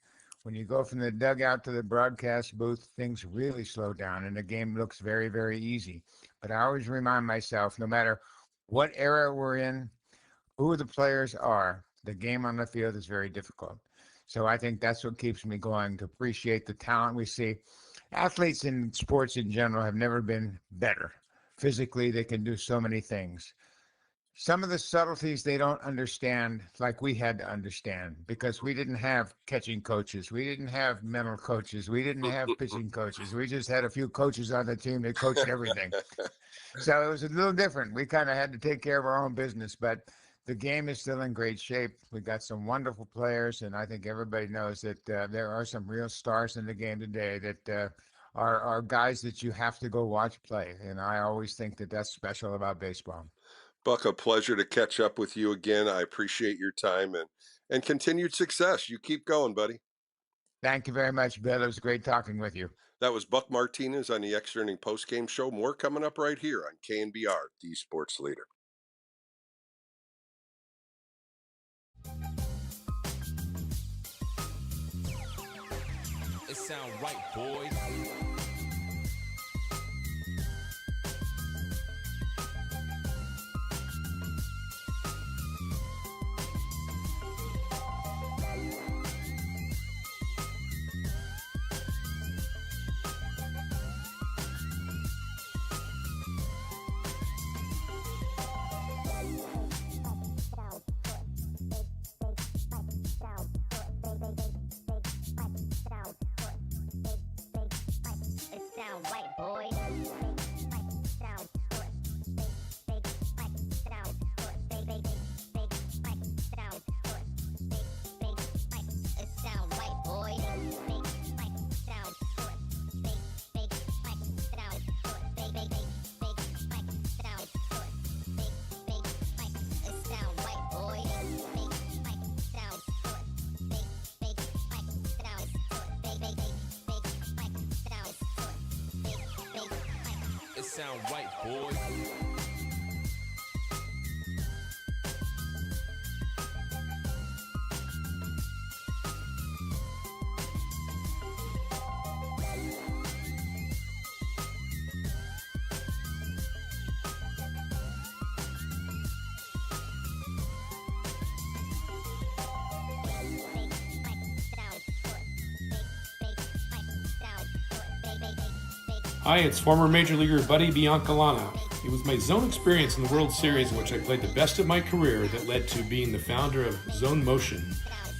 When you go from the dugout to the broadcast booth, things really slow down and the game looks very, very easy. But I always remind myself, no matter what era we're in, who the players are, the game on the field is very difficult. So I think that's what keeps me going, to appreciate the talent we see. Athletes in sports in general have never been better. Physically, they can do so many things. Some of the subtleties they don't understand, like we had to understand, because we didn't have catching coaches. We didn't have mental coaches. We didn't have pitching coaches. We just had a few coaches on the team that coached everything. So it was a little different. We kind of had to take care of our own business, but the game is still in great shape. We got some wonderful players, and I think everybody knows that there are some real stars in the game today that are guys that you have to go watch play. And I always think that that's special about baseball. Buck, a pleasure to catch up with you again. I appreciate your time and continued success. You keep going, buddy. Thank you very much, Bill. It was great talking with you. That was Buck Martinez on the Extra Inning Postgame Show. More coming up right here on KNBR, the Sports Leader. It sound right, boys. It sound right, boys. Hi, it's former Major Leaguer Buddy Biancalana. It was my zone experience in the World Series in which I played the best of my career that led to being the founder of Zone Motion,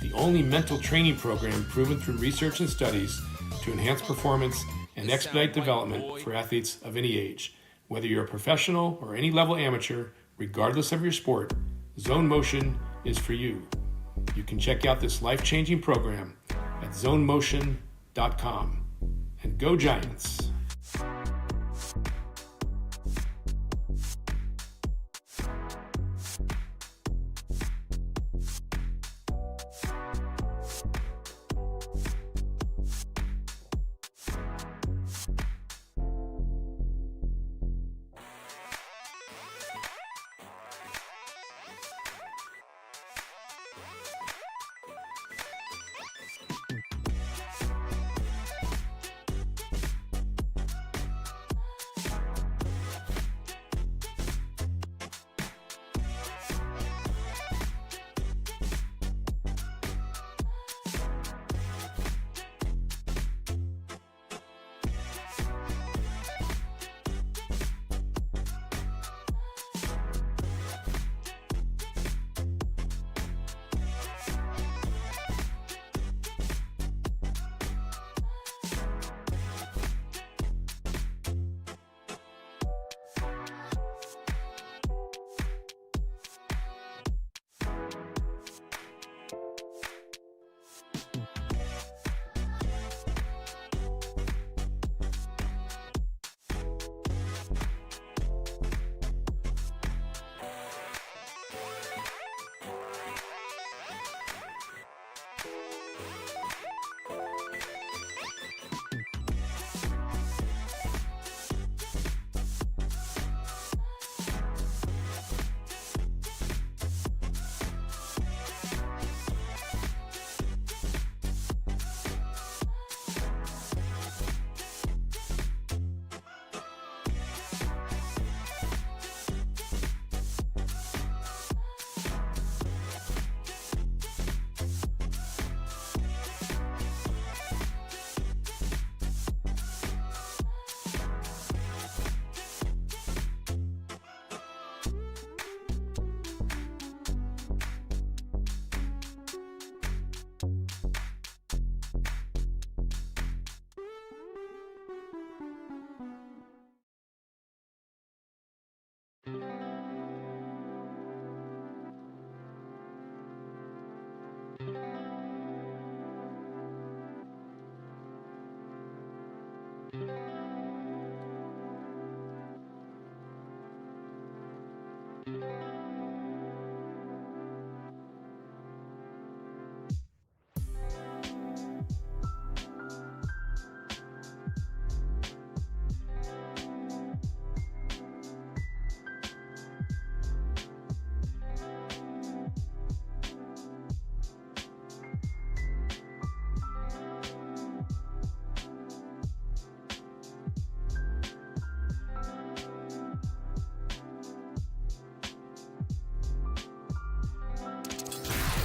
the only mental training program proven through research and studies to enhance performance and expedite development for athletes of any age. Whether you're a professional or any level amateur, regardless of your sport, Zone Motion is for you. You can check out this life-changing program at zonemotion.com. And go Giants!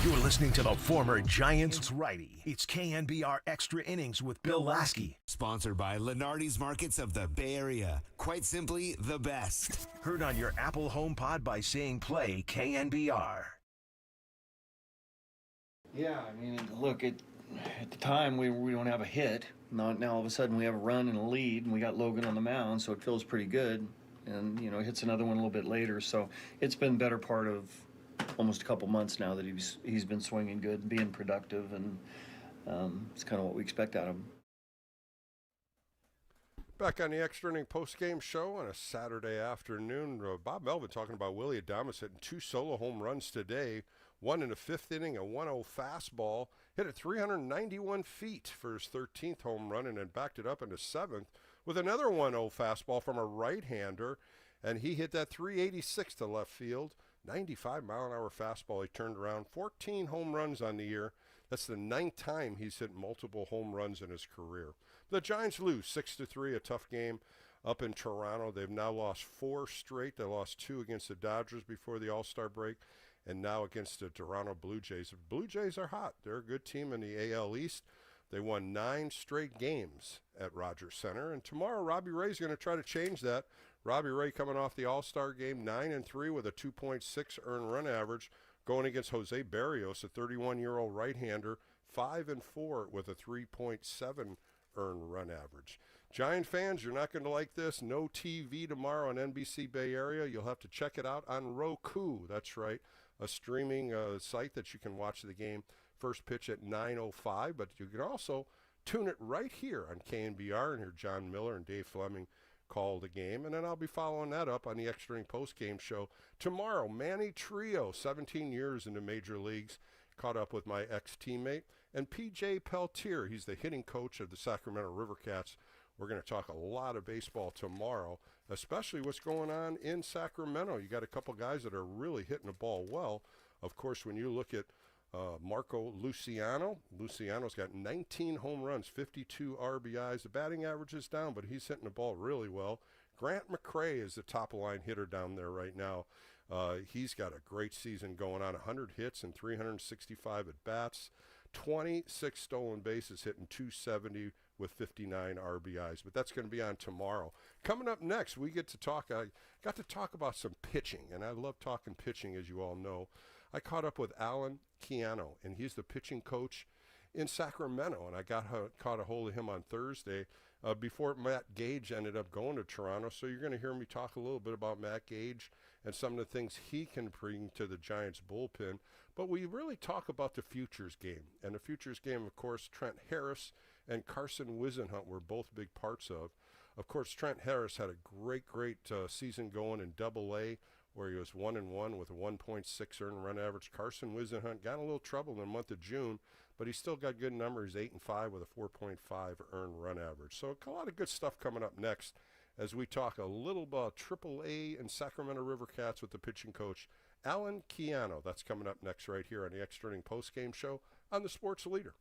You're listening to the former Giants righty. It's KNBR Extra Innings with Bill Laskey. Sponsored by Lenardi's Markets of the Bay Area. Quite simply, the best. Heard on your Apple HomePod by saying play KNBR. Yeah, I mean, look, at the time we don't have a hit. Now all of a sudden we have a run and a lead, and we got Logan on the mound, so it feels pretty good. And, you know, hits another one a little bit later. So it's been better part of almost a couple months now that he's been swinging good and being productive, and it's kind of what we expect out of him. Back on the Extra Inning post-game show on a Saturday afternoon, Bob Melvin talking about Willie Adames hitting 2 solo home runs today, one in the 5th inning, a 1-0 fastball, hit at 391 feet for his 13th home run, and then backed it up in the 7th with another 1-0 fastball from a right-hander, and he hit that 386 to left field. 95-mile-an-hour fastball he turned around. 14 home runs on the year. That's the 9th time he's hit multiple home runs in his career. The Giants lose 6-3, a tough game up in Toronto. They've now lost 4 straight. They lost 2 against the Dodgers before the All-Star break, and now against the Toronto Blue Jays. The Blue Jays are hot. They're a good team in the AL East. They won 9 straight games at Rogers Center, and tomorrow Robbie Ray's going to try to change that. Robbie Ray coming off the All-Star game, 9-3 with a 2.6 earned run average, going against Jose Barrios, a 31-year-old right-hander, 5-4 with a 3.7 earned run average. Giant fans, you're not going to like this. No TV tomorrow on NBC Bay Area. You'll have to check it out on Roku. That's right, a streaming site that you can watch the game. First pitch at 9:05, but you can also tune it right here on KNBR and hear John Miller and Dave Fleming call the game, and then I'll be following that up on the Extra Inning post-game show tomorrow. Manny Trio, 17 years in the major leagues, caught up with my ex-teammate, and P.J. Peltier, he's the hitting coach of the Sacramento River Cats. We're going to talk a lot of baseball tomorrow, especially what's going on in Sacramento. You got a couple guys that are really hitting the ball well. Of course, when you look at Marco Luciano's got 19 home runs, 52 RBIs. The batting average is down, but he's hitting the ball really well. Grant McCray is the top-line hitter down there right now. He's got a great season going on, 100 hits and 365 at-bats, 26 stolen bases, hitting 270 with 59 RBIs. But that's going to be on tomorrow. Coming up next, I got to talk about some pitching, and I love talking pitching, as you all know. I caught up with Alan Keano, and he's the pitching coach in Sacramento, and I caught a hold of him on Thursday before Matt Gage ended up going to Toronto. So you're going to hear me talk a little bit about Matt Gage and some of the things he can bring to the Giants bullpen. But we really talk about the futures game, and the futures game, of course, Trent Harris and Carson Wisenhunt were both big parts of. Of course, Trent Harris had a great season going in Double-A, where he was 1-1 with a 1.6 earned run average. Carson Wisenhunt got in a little trouble in the month of June, but he still got good numbers, 8-5 with a 4.5 earned run average. So a lot of good stuff coming up next as we talk a little about Triple-A and Sacramento River Cats with the pitching coach, Alan Keano. That's coming up next right here on the Extra Inning postgame show on the Sports Leader.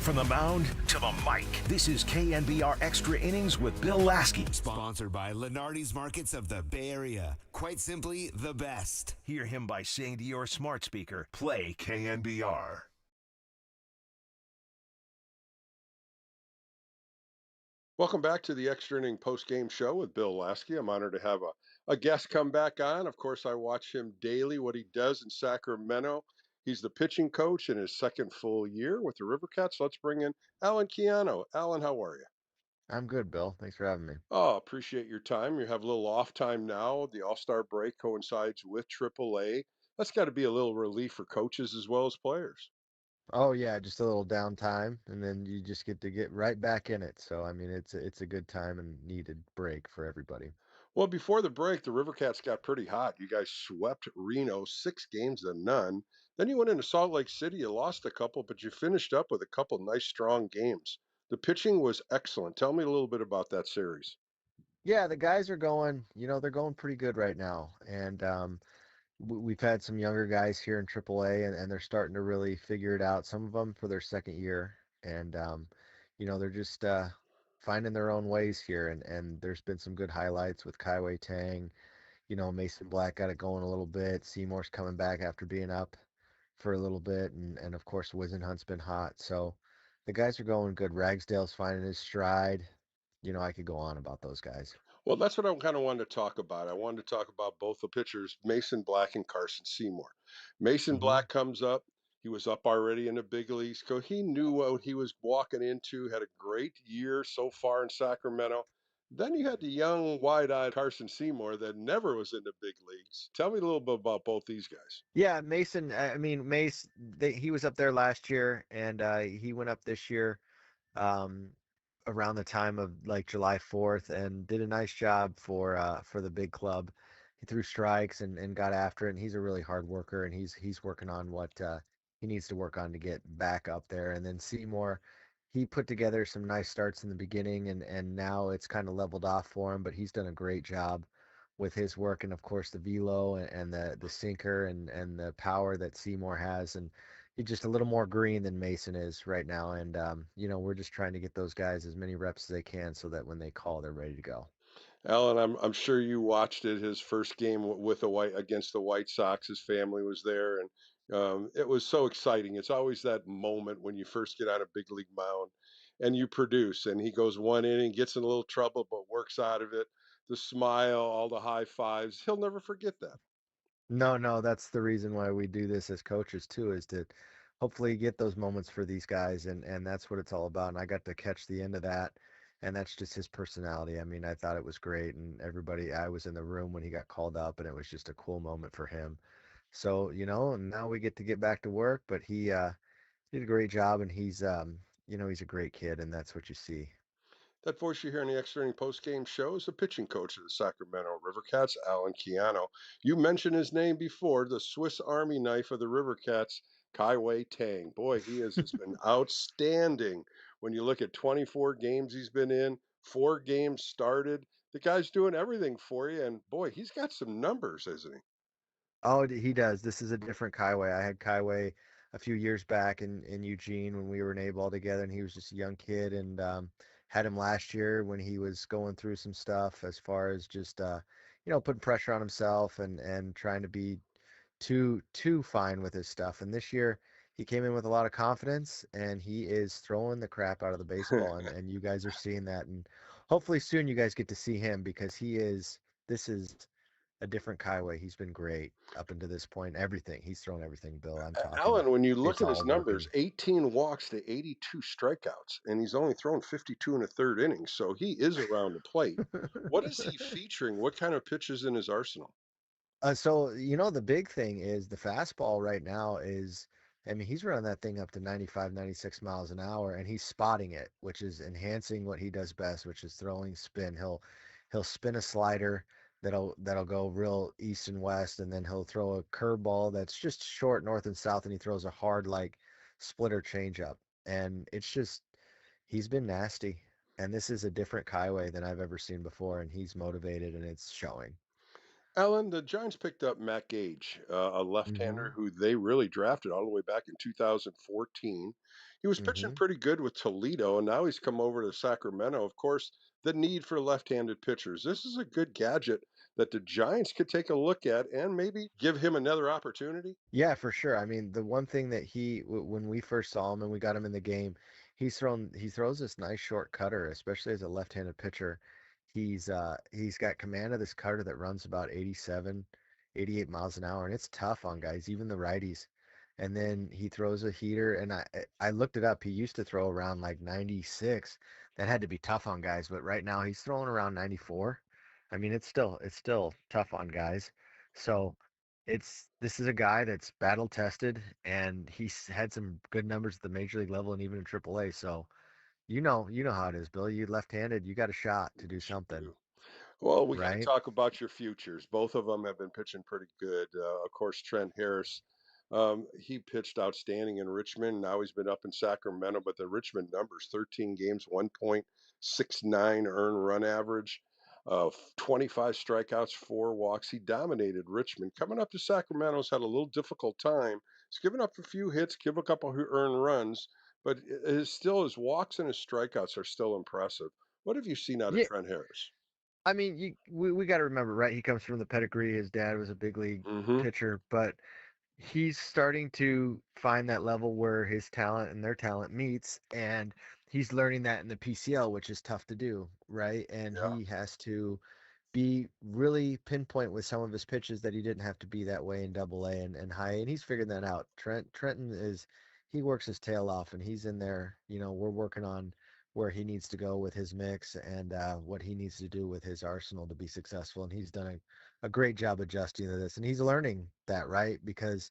From the mound to the mic, this is KNBR Extra Innings with Bill Laskey. Sponsored by Lenardi's Markets of the Bay Area. Quite simply, the best. Hear him by saying to your smart speaker, play KNBR. Welcome back to the Extra Inning post-game show with Bill Laskey. I'm honored to have a guest come back on. Of course, I watch him daily, what he does in Sacramento. He's the pitching coach in his second full year with the Rivercats. Let's bring in Alan Keano. Alan, how are you? I'm good, Bill. Thanks for having me. Oh, appreciate your time. You have a little off time now. The All-Star break coincides with AAA. That's got to be a little relief for coaches as well as players. Oh yeah, just a little downtime, and then you just get right back in it. So I mean, it's a good time and needed break for everybody. Well, before the break, the Rivercats got pretty hot. You guys swept Reno 6 games to none. Then you went into Salt Lake City. You lost a couple, but you finished up with a couple nice, strong games. The pitching was excellent. Tell me a little bit about that series. Yeah, the guys are going. They're going pretty good right now, and we've had some younger guys here in AAA, and they're starting to really figure it out. Some of them for their second year, and they're just finding their own ways here. And there's been some good highlights with Kaiwei Tang. Mason Black got it going a little bit. Seymour's coming back after being up for a little bit, and of course Wizenhunt's been hot. So the guys are going good. Ragsdale's finding his stride. I could go on about those guys. Well, that's what I kind of wanted to talk about. I wanted to talk about both the pitchers, Mason Black and Carson Seymour. Mason hmm Black comes up. He was up already in the big leagues. So he knew what he was walking into, had a great year so far in Sacramento. Then you had the young, wide-eyed Carson Seymour that never was in the big leagues. Tell me a little bit about both these guys. Yeah, Mason. I mean, he was up there last year, and he went up this year. Um, Around the time of like July 4th, and did a nice job for the big club. He threw strikes and got after it, and he's a really hard worker, and he's working on what he needs to work on to get back up there. And then Seymour, he put together some nice starts in the beginning, and now it's kind of leveled off for him, but he's done a great job with his work, and of course the velo and the sinker and the power that Seymour has, and he's just a little more green than Mason is right now. And we're just trying to get those guys as many reps as they can so that when they call, they're ready to go. Alan, I'm sure you watched it. His first game with the White against the White Sox. His family was there, and it was so exciting. It's always that moment when you first get on a big league mound and you produce. And he goes 1 inning, gets in a little trouble, but works out of it. The smile, all the high fives. He'll never forget that. No, that's the reason why we do this as coaches too, is to hopefully get those moments for these guys, and that's what it's all about. And I got to catch the end of that, and that's just his personality. I mean, I thought it was great, and I was in the room when he got called up, and it was just a cool moment for him. So, and now we get to get back to work, but he did a great job, and he's a great kid, and that's what you see. That voice you hear in the extra inning post-game show is the pitching coach of the Sacramento Rivercats, Alan Keano. You mentioned his name before, the Swiss Army knife of the Rivercats, Kaiwei Tang. Boy, he has been outstanding. When you look at 24 games he's been in, 4 games started, the guy's doing everything for you. And boy, he's got some numbers, isn't he? Oh, he does. This is a different Kaiwei. I had Kaiwei a few years back in Eugene when we were in A-ball together, and he was just a young kid. And had him last year when he was going through some stuff as far as just putting pressure on himself and trying to be too fine with his stuff. And this year he came in with a lot of confidence, and he is throwing the crap out of the baseball, and you guys are seeing that. And hopefully soon you guys get to see him, because this is a different Kaiwei. He's been great up until this point. Everything. He's thrown everything, Bill. I'm talking. Alan, when you look It's at his all numbers, working. 18 walks to 82 strikeouts, and he's only thrown 52 in a third inning, so he is around the plate. What is he featuring? What kind of pitches in his arsenal? So, the big thing is the fastball right now is, I mean, he's running that thing up to 95, 96 miles an hour, and he's spotting it, which is enhancing what he does best, which is throwing spin. He'll spin a slider that'll go real east and west, and then he'll throw a curveball that's just short north and south, and he throws a hard like splitter changeup. And it's just, he's been nasty. And this is a different Kaiwei than I've ever seen before, and he's motivated, and it's showing. Alan, the Giants picked up Matt Gage, a left-hander Mhm. who they really drafted all the way back in 2014. He was pitching Mhm. pretty good with Toledo, and now he's come over to Sacramento. Of course, the need for left-handed pitchers. This is a good gadget that the Giants could take a look at and maybe give him another opportunity. Yeah, for sure. I mean, the one thing that when we first saw him and we got him in the game, he throws this nice short cutter, especially as a left-handed pitcher. He's got command of this cutter that runs about 87, 88 miles an hour, and it's tough on guys, even the righties. And then he throws a heater, and I looked it up. He used to throw around like 96. That had to be tough on guys, but right now he's throwing around 94. I mean, it's still tough on guys. So this is a guy that's battle tested, and he's had some good numbers at the major league level and even in AAA. So you know how it is, Bill. You left-handed, you got a shot to do something, Well, we got to right? talk about your futures. Both of them have been pitching pretty good. Of course, Trent Harris, he pitched outstanding in Richmond. Now he's been up in Sacramento, but the Richmond numbers 13 games, 1.69 earned run average, 25 strikeouts, 4 walks. He dominated Richmond. Coming up to Sacramento's had a little difficult time. He's given up a few hits, give a couple who earned runs, but his walks and his strikeouts are still impressive. What have you seen out of Yeah, Trent Harris? I mean, we got to remember, right? He comes from the pedigree. His dad was a big league Hmm. pitcher, but he's starting to find that level where his talent and their talent meets, and he's learning that in the PCL, which is tough to do, right? And Yeah. he has to be really pinpoint with some of his pitches that he didn't have to be that way in double A and high A, and he's figured that out. Trenton he works his tail off, and he's in there. We're working on where he needs to go with his mix and what he needs to do with his arsenal to be successful, and he's done a great job adjusting to this, and he's learning that, right? Because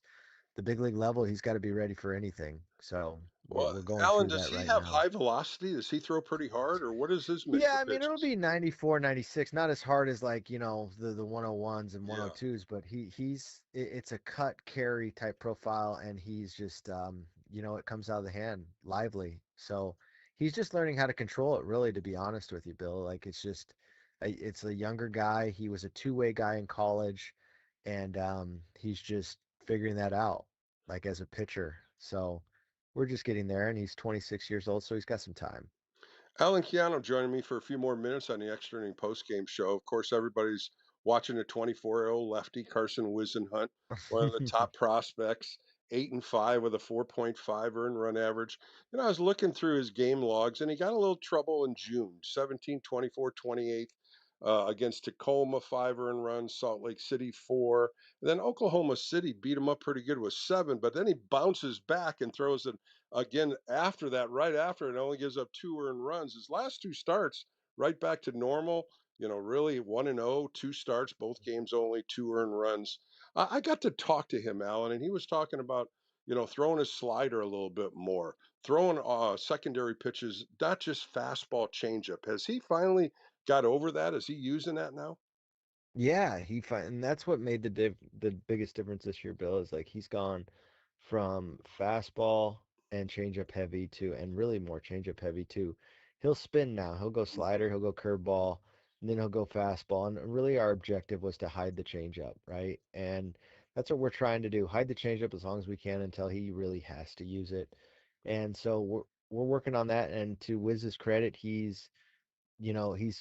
the big league level, he's got to be ready for anything. So we're Well, we're going Alan, through does that he right have now. high velocity? Does he throw pretty hard, or what is his mix Yeah, of I mean, it'll pitches? be 94, 96, not as hard as like, the 101s and Yeah. 102s, but it's a cut carry type profile, and he's just it comes out of the hand lively. So he's just learning how to control it, really, to be honest with you, Bill. Like it's a younger guy. He was a two-way guy in college, and he's just figuring that out, like as a pitcher. So we're just getting there, and he's 26 years old, so he's got some time. Alan Keano joining me for a few more minutes on the Extra Inning Post Game Show. Of course, everybody's watching a 24-year-old lefty, Carson Whisenhunt, one of the top prospects, 8-5 with a 4.5 earned run average. I was looking through his game logs, and he got a little trouble in June, 17, 24, 28. Against Tacoma, 5 earned runs, Salt Lake City, 4. And then Oklahoma City beat him up pretty good with 7, but then he bounces back and throws it again after that, right after it only gives up 2 earned runs. His last two starts, right back to normal. Really 1-0, 2 starts, both games only 2 earned runs. I got to talk to him, Alan, and he was talking about throwing his slider a little bit more, throwing secondary pitches, not just fastball changeup. Has he finally got over that? Is he using that now? Yeah, and that's what made the biggest difference this year, Bill, is like he's gone from fastball and changeup heavy to, and really more changeup heavy too. He'll spin now. He'll go slider, he'll go curveball, and then he'll go fastball. And really our objective was to hide the changeup, right? And that's what we're trying to do. Hide the changeup as long as we can until he really has to use it. And so we're working on that. And to Wiz's credit, he's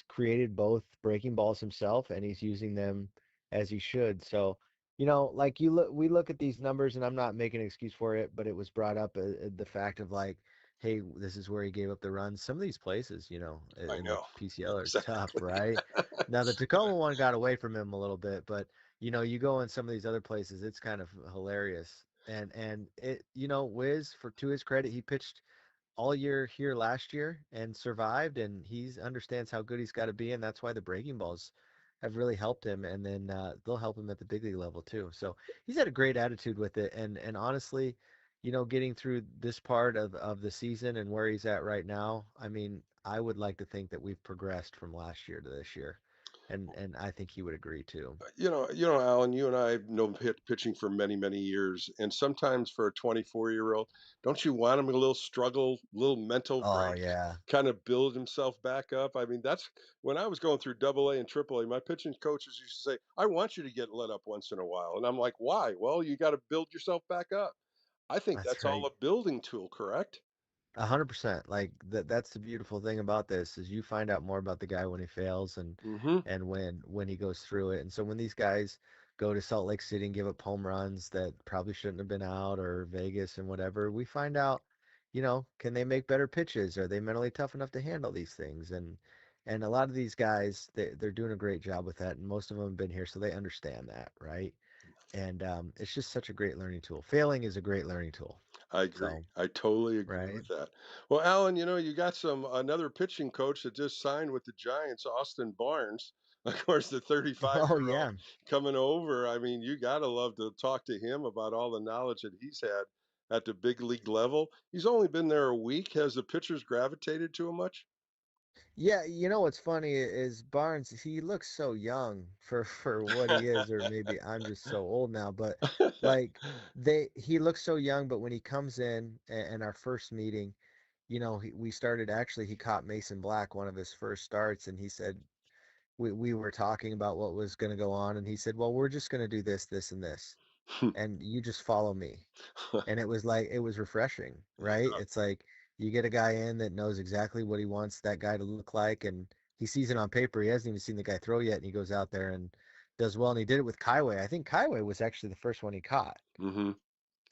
created both breaking balls himself, and he's using them as he should. So, like we look at these numbers, and I'm not making an excuse for it, but it was brought up the fact of like, hey, this is where he gave up the runs. Some of these places, I in the know. PCL are tough, Exactly. right? Now the Tacoma one got away from him a little bit, but you go in some of these other places, it's kind of hilarious. And it, Wiz, to his credit, he pitched all year here last year and survived, and he understands how good he's got to be, and that's why the breaking balls have really helped him, and then they'll help him at the big league level too. So he's had a great attitude with it, and honestly, getting through this part of the season and where he's at right now, I mean, I would like to think that we've progressed from last year to this year, and I think he would agree too. Alan, you and I have known pitching for many, many years, and sometimes for a 24-year-old, don't you want him a little struggle, little mental Oh break, yeah, kind of build himself back up? I mean, that's when I was going through Double A and Triple A. My pitching coaches used to say, "I want you to get let up once in a while," and I'm like, "Why?" Well, you got to build yourself back up. I think that's that's all right. a building tool, correct? 100%. Like that's the beautiful thing about this is you find out more about the guy when he fails Mm-hmm. and when he goes through it. And so when these guys go to Salt Lake City and give up home runs that probably shouldn't have been out or Vegas and whatever, we find out, can they make better pitches? Are they mentally tough enough to handle these things? And a lot of these guys, they're doing a great job with that, and most of them have been here, so they understand that, right? And it's just such a great learning tool. Failing is a great learning tool. I agree. So, I totally agree right? with that. Well, Alan, you got another pitching coach that just signed with the Giants, Austin Barnes. Of course, the Oh 35-year-old yeah. coming over. I mean, you got to love to talk to him about all the knowledge that he's had at the big league level. He's only been there a week. Has the pitchers gravitated to him much? Yeah, what's funny is Barnes, he looks so young for what he is, or maybe I'm just so old now, but like he looks so young, but when he comes in our first meeting, we started actually he caught Mason Black one of his first starts and he said we were talking about what was going to go on and he said, "Well, we're just going to do this, this and this. And you just follow me." And it was like it was refreshing, right? It's like you get a guy in that knows exactly what he wants that guy to look like, and he sees it on paper. He hasn't even seen the guy throw yet, and he goes out there and does well. And he did it with Kaiway. I think Kaiway was actually the first one he caught, Mm-hmm.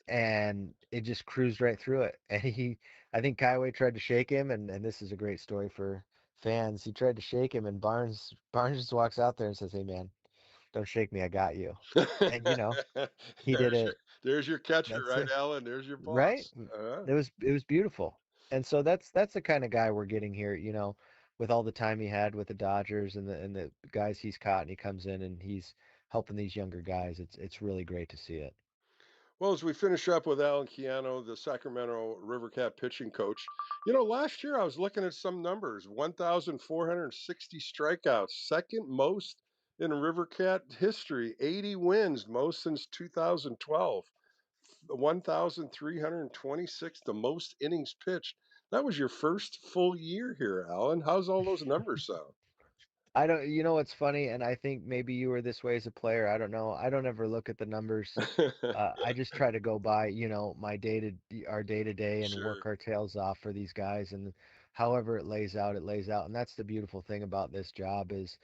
and it just cruised right through it. And I think Kaiway tried to shake him, and this is a great story for fans. He tried to shake him, and Barnes just walks out there and says, "Hey man, don't shake me, I got you." And he did there's your it. there's your catcher, That's right, it. Alan? There's your Right? boss. Uh-huh. It was beautiful. And so that's the kind of guy we're getting here, with all the time he had with the Dodgers and the guys he's caught and he comes in and he's helping these younger guys. It's really great to see it. Well, as we finish up with Alan Keano, the Sacramento River Cat pitching coach, last year I was looking at some numbers 1,460 strikeouts, second most in River Cat history, 80 wins, most since 2012, 1,326, the most innings pitched. That was your first full year here, Alan. How's all those numbers sound? I don't, what's funny, and I think maybe you were this way as a player. I don't know. I don't ever look at the numbers. I just try to go by, our day to day and Sure. work our tails off for these guys. And however it lays out, it lays out. And that's the beautiful thing about this job is,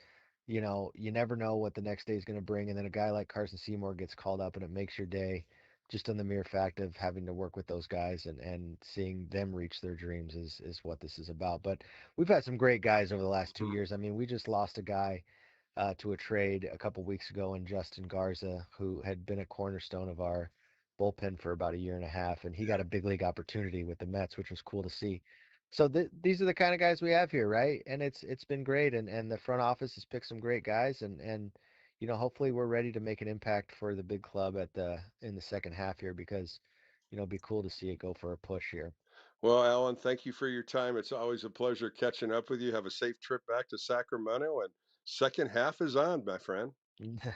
you never know what the next day is going to bring. And then a guy like Carson Seymour gets called up and it makes your day just on the mere fact of having to work with those guys and seeing them reach their dreams is what this is about. But we've had some great guys over the last 2 years. I mean, we just lost a guy to a trade a couple weeks ago in Justin Garza, who had been a cornerstone of our bullpen for about a year and a half, and he got a big league opportunity with the Mets, which was cool to see. So these are the kind of guys we have here, right? And it's been great, and the front office has picked some great guys, and hopefully we're ready to make an impact for the big club in the second half here because it'd be cool to see it go for a push here. Well, Alan, thank you for your time. It's always a pleasure catching up with you. Have a safe trip back to Sacramento, and second half is on, my friend.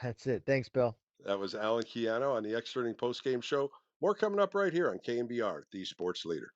That's it. Thanks, Bill. That was Alan Keano on the Extra Inning Postgame Show. More coming up right here on KNBR, the Sports Leader.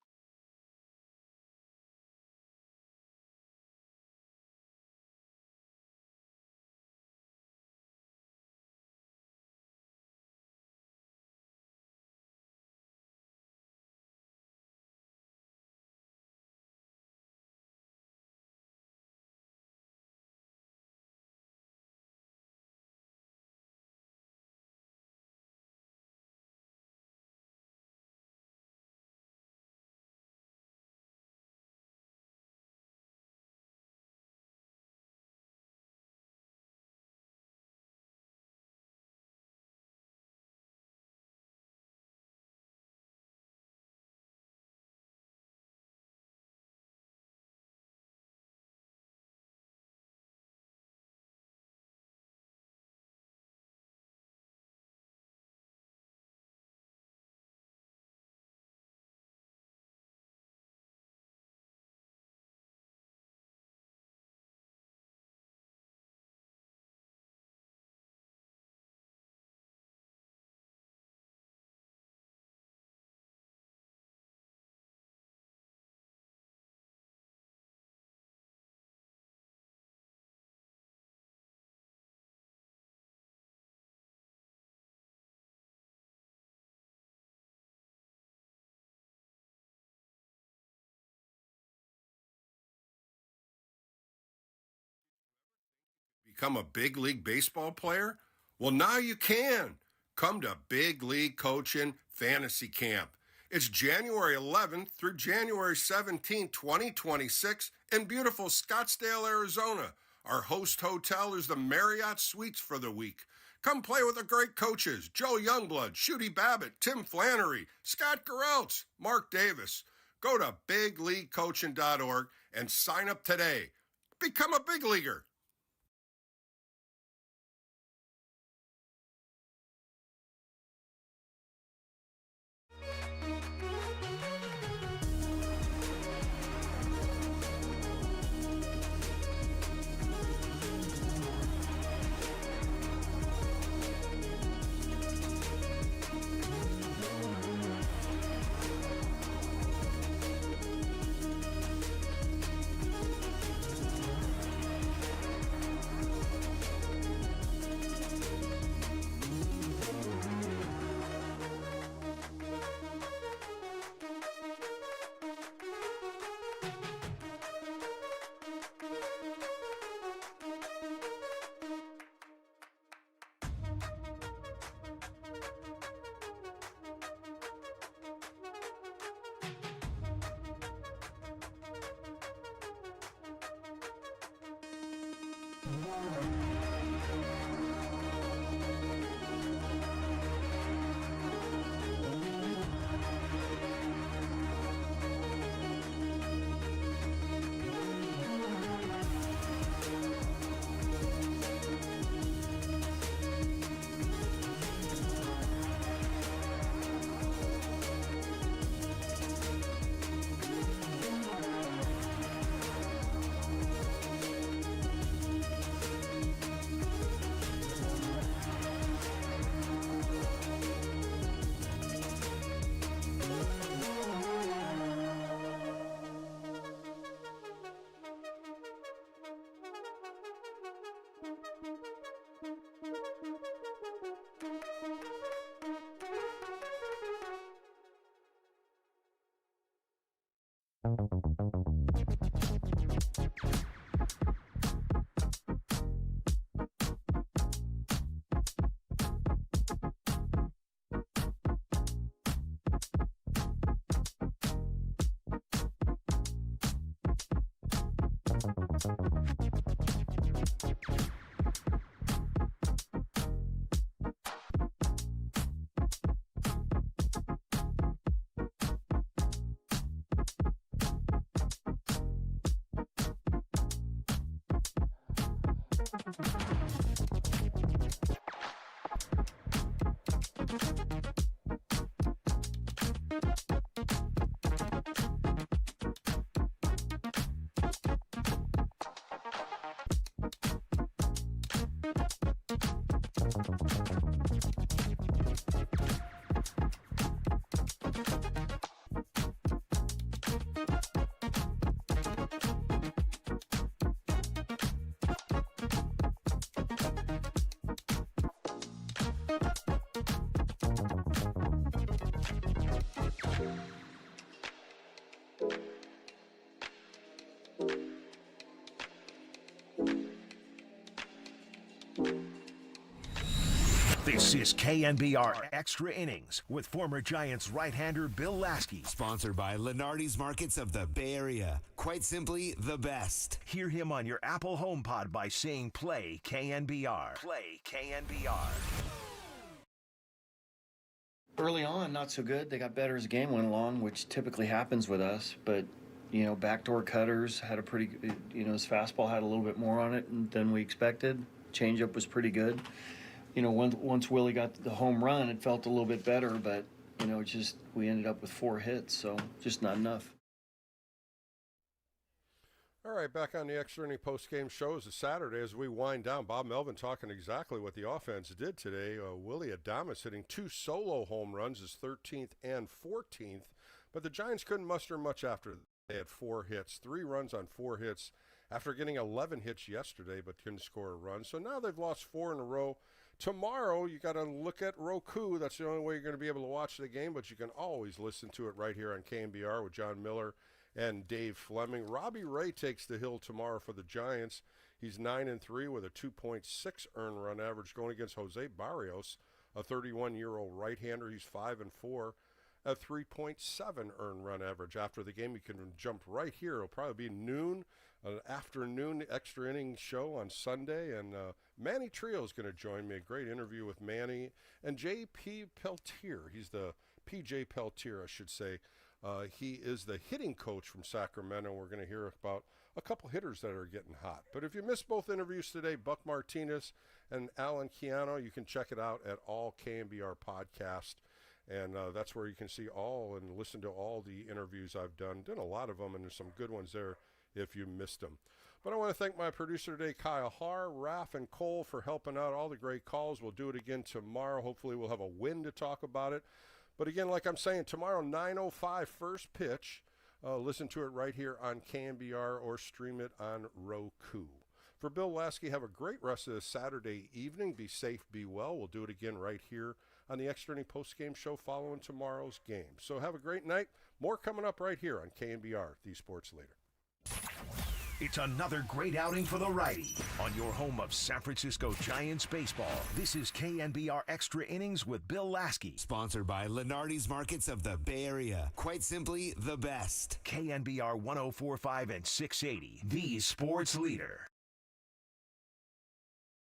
Become a big league baseball player? Well, now you can. Come to Big League Coaching Fantasy Camp. It's January 11th through January 17th, 2026 in beautiful Scottsdale, Arizona. Our host hotel is the Marriott Suites for the week. Come play with the great coaches, Joe Youngblood, Shooty Babbitt, Tim Flannery, Scott Gereltz, Mark Davis. Go to bigleaguecoaching.org and sign up today. Become a big leaguer. This is KNBR Extra Innings with former Giants right-hander Bill Laskey. Sponsored by Lenardi's Markets of the Bay Area. Quite simply, the best. Hear him on your Apple HomePod by saying play KNBR. Play KNBR. Early on, not so good. They got better as the game went along, which typically happens with us. But, you know, backdoor cutters had a pretty, you know, his fastball had a little bit more on it than we expected. Changeup was pretty good. You know, once Willie got the home run, it felt a little bit better, but, you know, just we ended up with 4 hits, so just not enough. All right, back on the Extra Inning post-game show is a Saturday as we wind down. Bob Melvin talking exactly what the offense did today. Willie Adames hitting 2 solo home runs, his 13th and 14th, but the Giants couldn't muster much after. They had 4 hits, 3 runs on 4 hits after getting 11 hits yesterday, but couldn't score a run. So now they've lost 4 in a row. Tomorrow, you got to look at Roku. That's the only way you're going to be able to watch the game, but you can always listen to it right here on KNBR with John Miller and Dave Fleming. Robbie Ray takes the hill tomorrow for the Giants. He's 9-3 with a 2.6 earned run average going against Jose Barrios, a 31-year-old right-hander. He's 5-4 at 3.7 earned run average. After the game, you can jump right here. It'll probably be noon, an afternoon extra innings show on Sunday, and Manny Trio is going to join me. A great interview with Manny and J.P. Peltier. He's the P.J. Peltier, I should say. He is the hitting coach from Sacramento. We're going to hear about a couple hitters that are getting hot. But if you missed both interviews today, Buck Martinez and Alan Keano, you can check it out at all KNBR Podcast. And that's where you can see all and listen to all the interviews I've done. Done a lot of them, and there's some good ones there if you missed them. But I want to thank my producer today, Kyle Haar, Raph, and Cole for helping out. All the great calls. We'll do it again tomorrow. Hopefully we'll have a win to talk about it. But again, like I'm saying, tomorrow, 9:05 first pitch. Listen to it right here on KNBR or stream it on Roku. For Bill Laskey, have a great rest of the Saturday evening. Be safe, be well. We'll do it again right here on the Extra Inning Post-Game Show following tomorrow's game. So have a great night. More coming up right here on KNBR, the Sports Leader. It's another great outing for the righty on your home of San Francisco Giants baseball. This is KNBR Extra Innings with Bill Laskey. Sponsored by Lenardi's Markets of the Bay Area. Quite simply, the best. KNBR 104.5 and 680, the Sports Leader.